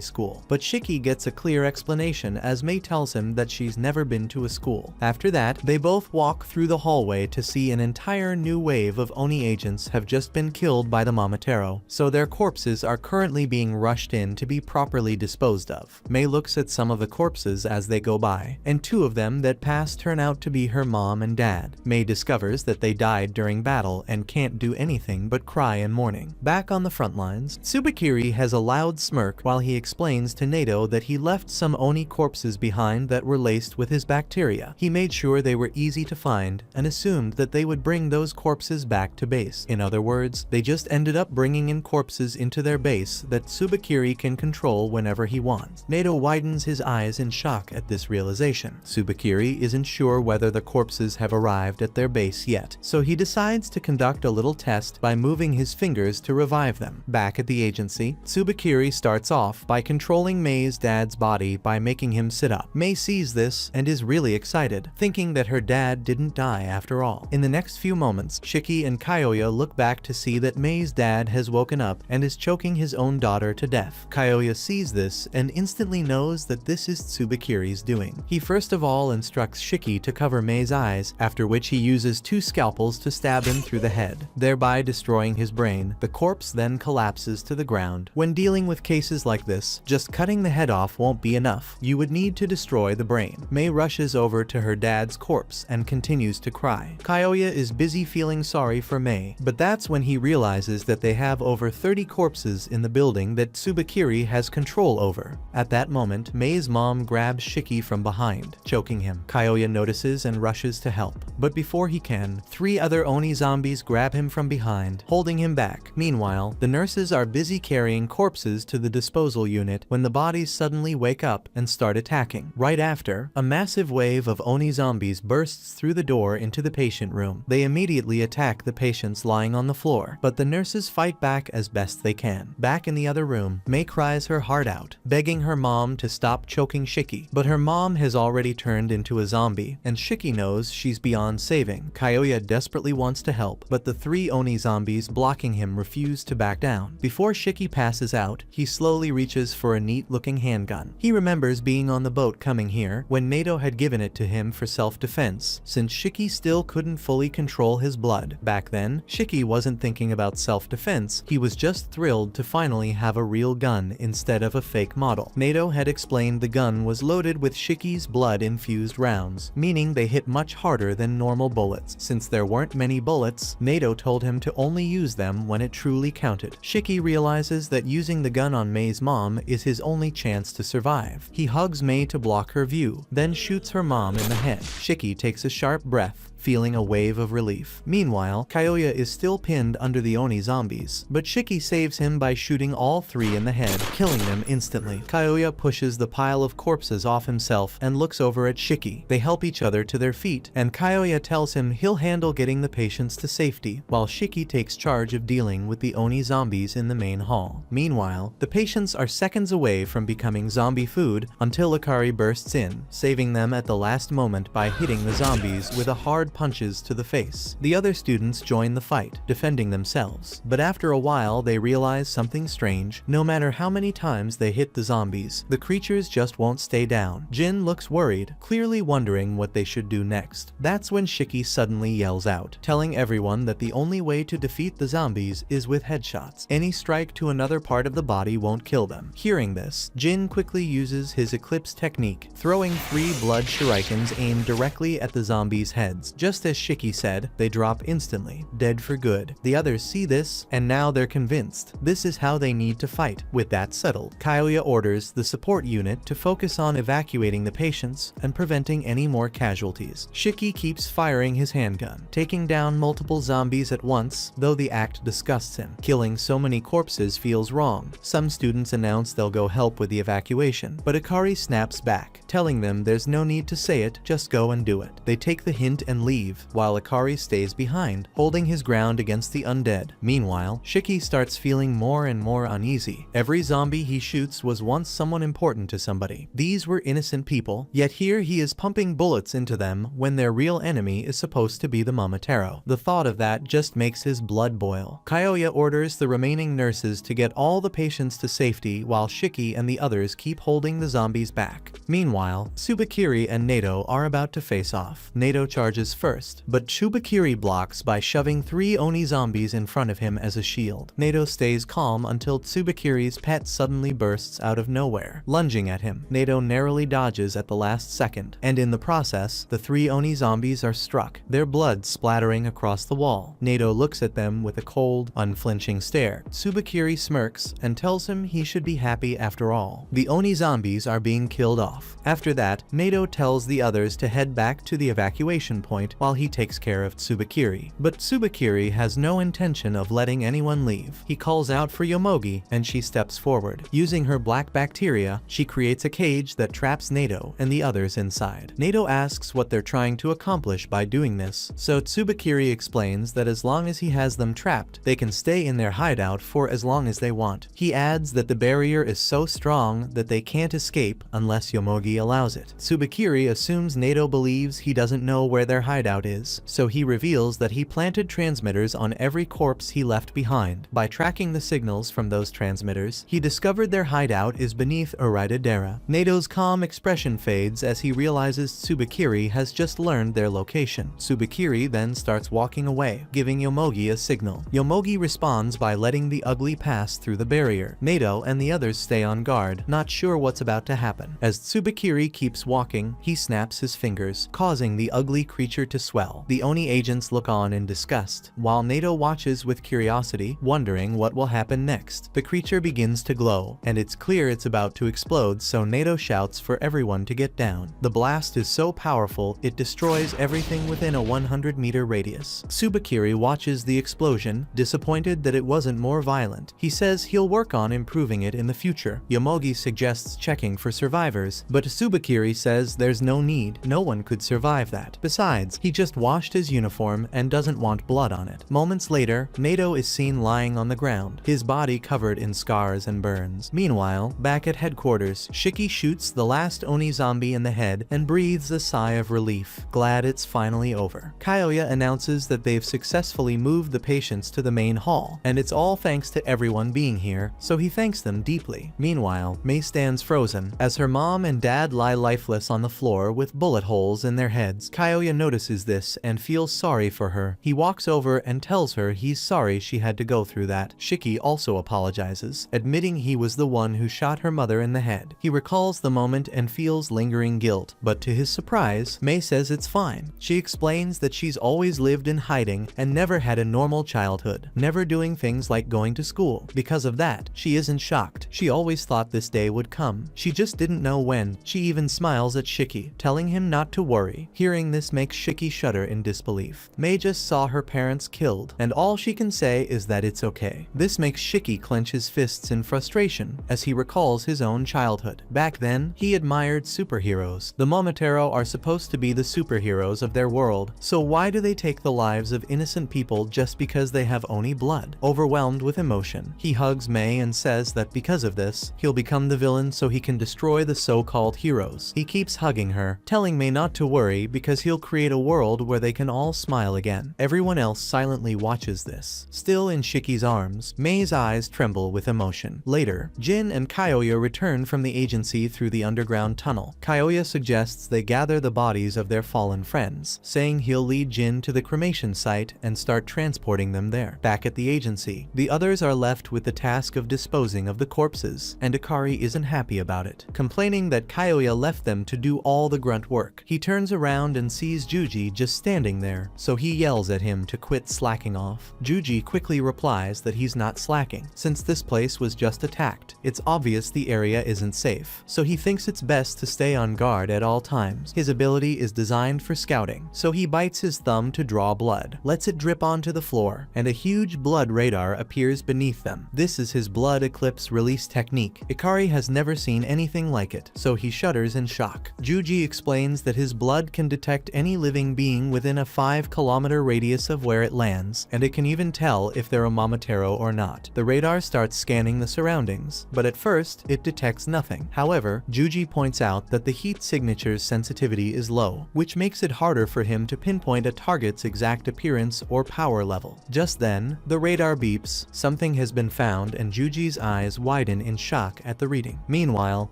school. But Shiki gets a clear explanation as Mei tells him that she's never been to a school. After that, they both walk through the hallway to see an entire new wave of Oni agents have just been killed by the Momotaro, so their corpses are currently being rushed in to be properly disposed of. Mei looks at some of the corpses as they go by, and two of them that pass turn out to be her mom and dad. Mei discovers that they died during battle and can't do anything but cry in mourning. Back on the front lines, Tsubakiri has a loud smirk while he explains to Nato that he left some Oni corpses behind that were laced with his bacteria. He made sure they were easy to find and assumed that they would bring those corpses back to base. In other words, they just ended up bringing in corpses into their base that Tsubakiri can control whenever he wants. Nato widens his eyes in shock at this realization. Tsubakiri isn't sure whether the corpses have arrived at their base yet, so he decides to conduct a little test by moving his fingers to revive them. Back at the agency, Tsubakiri starts off by controlling Mei's dad's body by making him sit up. Mei sees this and is really excited, thinking that her dad didn't die after all. In the next few moments, Shiki and Kyoya look back to see that Mei's dad has woken up and is choking his own daughter to death. Kyoya sees this and instantly knows that this is Tsubakiri's doing. He first of all instructs Shiki to cover Mei's eyes, after which he uses two scalpels to stab him through the head, thereby destroying his brain. The corpse then collapses to the ground. When dealing with cases like this, just cutting the head off won't be enough. You would need to destroy the brain. Mei rushes over to her dad's corpse and continues to cry. Kyoya is busy feeling sorry for Mei, but that's when he realizes that they have over 30 corpses in the building that Tsubakiri has control over. At that moment, Mei's mom grabs Shiki from behind, choking him. Kyoya notices and rushes to help, but before he can, 3 other Oni zombies grab him from behind, holding him back. Meanwhile, the nurses are busy carrying corpses to the disposal unit when the bodies suddenly wake up and start attacking. Right after, a massive wave of Oni zombies bursts through the door into the patient room. They immediately attack the patients lying on the floor, but the nurses fight back as best they can. Back in the other room, Mei cries her heart out, begging her mom to stop choking Shiki, but her mom has already turned into a zombie, and Shiki knows she's beyond saving. Kyoya desperately wants to help, but the 3 Oni zombies blocking him refuse to back down. Before Shiki passes out, he slowly reaches for a neat-looking handgun. He remembers being on the boat coming here when Nato had given it to him for self-defense, since Shiki still couldn't fully control his blood. Back then, Shiki wasn't thinking about self-defense, he was just thrilled to finally have a real gun instead of a fake model. Nato had explained the gun was loaded with Shiki's blood-infused rounds, meaning they hit much harder than normal bullets. Since there weren't many bullets, Nato told him to only use them when it truly counted. Shiki realizes that using the gun on Mei's mom is his only chance to survive. He hugs Mei to block her view, then shoots her mom in the head. Shiki takes a sharp breath, feeling a wave of relief. Meanwhile, Kyoya is still pinned under the Oni zombies, but Shiki saves him by shooting all 3 in the head, killing them instantly. Kyoya pushes the pile of corpses off himself and looks over at Shiki. They help each other to their feet, and Kyoya tells him he'll handle getting the patients to safety, while Shiki takes charge of dealing with the Oni zombies in the main hall. Meanwhile, the patients are seconds away from becoming zombie food until Akari bursts in, saving them at the last moment by by hitting the zombies with a hard punches to the face. The other students join the fight, defending themselves. But after a while they realize something strange. No matter how many times they hit the zombies, the creatures just won't stay down. Jin looks worried, clearly wondering what they should do next. That's when Shiki suddenly yells out, telling everyone that the only way to defeat the zombies is with headshots. Any strike to another part of the body won't kill them. Hearing this, Jin quickly uses his eclipse technique, throwing 3 blood shurikens aimed directly at the zombies' heads. Just as Shiki said, they drop instantly, dead for good. The others see this, and now they're convinced. This is how they need to fight. With that settled, Kyoya orders the support unit to focus on evacuating the patients and preventing any more casualties. Shiki keeps firing his handgun, taking down multiple zombies at once, though the act disgusts him. Killing so many corpses feels wrong. Some students announce they'll go help with the evacuation, but Akari snaps back, telling them there's no need to say it, just go and do it. They take the hint and leave, while Akari stays behind, holding his ground against the undead. Meanwhile, Shiki starts feeling more and more uneasy. Every zombie he shoots was once someone important to somebody. These were innocent people, yet here he is pumping bullets into them when their real enemy is supposed to be the Momotaro. The thought of that just makes his blood boil. Kyoya orders the remaining nurses to get all the patients to safety while Shiki and the others keep holding the zombies back. Meanwhile, Tsubakiri and Nato are about to face off. Nato charges first, but Tsubakiri blocks by shoving 3 Oni zombies in front of him as a shield. Nato stays calm until Tsubakiri's pet suddenly bursts out of nowhere, lunging at him. Nato narrowly dodges at the last second, and in the process, the 3 Oni zombies are struck, their blood splattering across the wall. Nato looks at them with a cold, unflinching stare. Tsubakiri smirks and tells him he should be happy after all. The Oni zombies are being killed off. After that, Nato tells the others to head back to the evacuation point while he takes care of Tsubakiri. But Tsubakiri has no intention of letting anyone leave. He calls out for Yomogi, and she steps forward. Using her black bacteria, she creates a cage that traps Nato and the others inside. Nato asks what they're trying to accomplish by doing this, so Tsubakiri explains that as long as he has them trapped, they can stay in their hideout for as long as they want. He adds that the barrier is so strong that they can't escape unless Yomogi allows it. Tsubakiri assumes Nato believes he doesn't know where their hideout is, so he reveals that he planted transmitters on every corpse he left behind. By tracking the signals from those transmitters, he discovered their hideout is beneath Dera. Nato's calm expression fades as he realizes Tsubakiri has just learned their location. Tsubakiri then starts walking away, giving Yomogi a signal. Yomogi responds by letting the ugly pass through the barrier. Nato and the others stay on guard, not sure what's about to happen. As Tsubakiri keeps walking, he snaps his fingers, causing the ugly creature to swell. The Oni agents look on in disgust, while Nato watches with curiosity, wondering what will happen next. The creature begins to glow, and it's clear it's about to explode, so Nato shouts for everyone to get down. The blast is so powerful, it destroys everything within a 100-meter radius. Tsubakiri watches the explosion, disappointed that it wasn't more violent. He says he'll work on improving it in the future. Yomogi suggests checking for survivors, but Tsubakiri says there's no need, no one could survive that. Besides, he just washed his uniform and doesn't want blood on it. Moments later, Nato is seen lying on the ground, his body covered in scars and burns. Meanwhile, back at headquarters, Shiki shoots the last Oni zombie in the head and breathes a sigh of relief, glad it's finally over. Kyoya announces that they've successfully moved the patients to the main hall, and it's all thanks to everyone being here, so he thanks them deeply. Meanwhile, Mei stands frozen, as her mom and dad lie lifeless on the floor with bullet holes in their heads. Kyoya notices this and feels sorry for her. He walks over and tells her he's sorry she had to go through that. Shiki also apologizes, admitting he was the one who shot her mother in the head. He recalls the moment and feels lingering guilt, but to his surprise, Mei says it's fine. She explains that she's always lived in hiding and never had a normal childhood, never doing things like going to school. Because of that, she isn't shocked. She always thought this day would come. She just didn't know when. She even smiles at Shiki, telling him not to worry. Hearing this makes Shiki shudder in disbelief. Mei just saw her parents killed, and all she can say is that it's okay. This makes Shiki clench his fists in frustration as he recalls his own childhood. Back then, he admired superheroes. The Momotaro are supposed to be the superheroes of their world, so why do they take the lives of innocent people just because they have Oni blood? Overwhelmed with emotion, he hugs Mei and says that because of this, he'll become the villain so he can destroy the so-called heroes. He keeps hugging her, telling Mei not to worry because he'll create a world where they can all smile again. Everyone else silently watches this. Still in Shiki's arms, Mei's eyes tremble with emotion. Later, Jin and Kyoya return from the agency through the underground tunnel. Kyoya suggests they gather the bodies of their fallen friends, saying he'll lead Jin to the cremation site and start transporting them there. Back at the agency, the others are left with the task of disposing of the corpses, and Ikari isn't happy about it, complaining that Kyoya left them to do all the grunt work. He turns around and sees Juji just standing there, so he yells at him to quit slacking off. Juji quickly replies that he's not slacking. Since this place was just attacked, it's obvious the area isn't safe, so he thinks it's best to stay on guard at all times. His ability is designed for scouting, so he bites his thumb to draw blood, lets it drip onto the floor, and a huge blood radar appears beneath them. This is his blood eclipse release technique. Ikari has never seen anything like it, so he shudders in shock. Juji explains that his blood can detect any living being within a 5-kilometer radius of where it lands, and it can even tell if they're a Momotaro or not. The radar starts scanning the surroundings, but at first, it detects nothing. However, Juji points out that the heat signature's sensitivity is low, which makes it harder for him to pinpoint a target's exact appearance or power level. Just then, the radar beeps, something has been found, and Juji's eyes widen in shock at the reading. Meanwhile,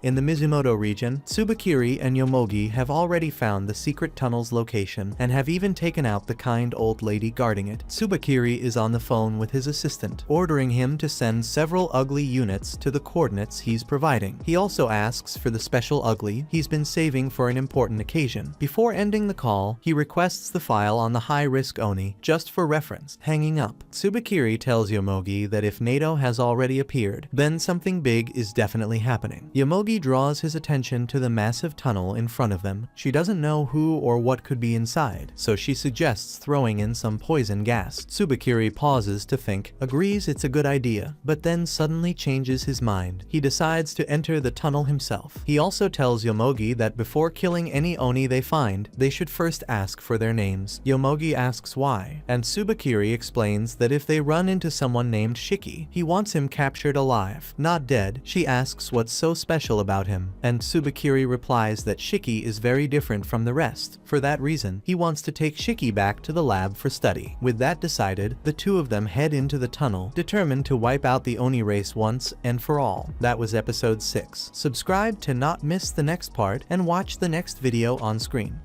in the Mizumoto region, Tsubakiri and Yomogi have already found the secret tunnel's location and have even taken out the kind old lady guarding it. Tsubakiri is on the phone with his assistant, ordering him to send several ugly units to the coordinates he's providing. He also asks for the special ugly he's been saving for an important occasion. Before ending the call, he requests the file on the high-risk Oni, just for reference. Hanging up, Tsubakiri tells Yomogi that if NATO has already appeared, then something big is definitely happening. Yomogi draws his attention to the massive tunnel in front of them. She doesn't know who or what could be inside, so she suggests throwing in some poison gas. Tsubakiri pauses to think, agrees it's a good idea, but then suddenly changes his mind. He decides to enter the tunnel himself. He also tells Yomogi that before killing any Oni they find, they should first ask for their names. Yomogi asks why, and Tsubakiri explains that if they run into someone named Shiki, he wants him captured alive, not dead. She asks what's so special about him, and Tsubakiri replies that Shiki is very different from the rest. For that reason, he wants to take Shiki back to the lab for study. With that decided, the two of them head into the tunnel, determined to wipe out the Oni race once and for all. That was episode 6. Subscribe to not miss the next part and watch the next video on screen.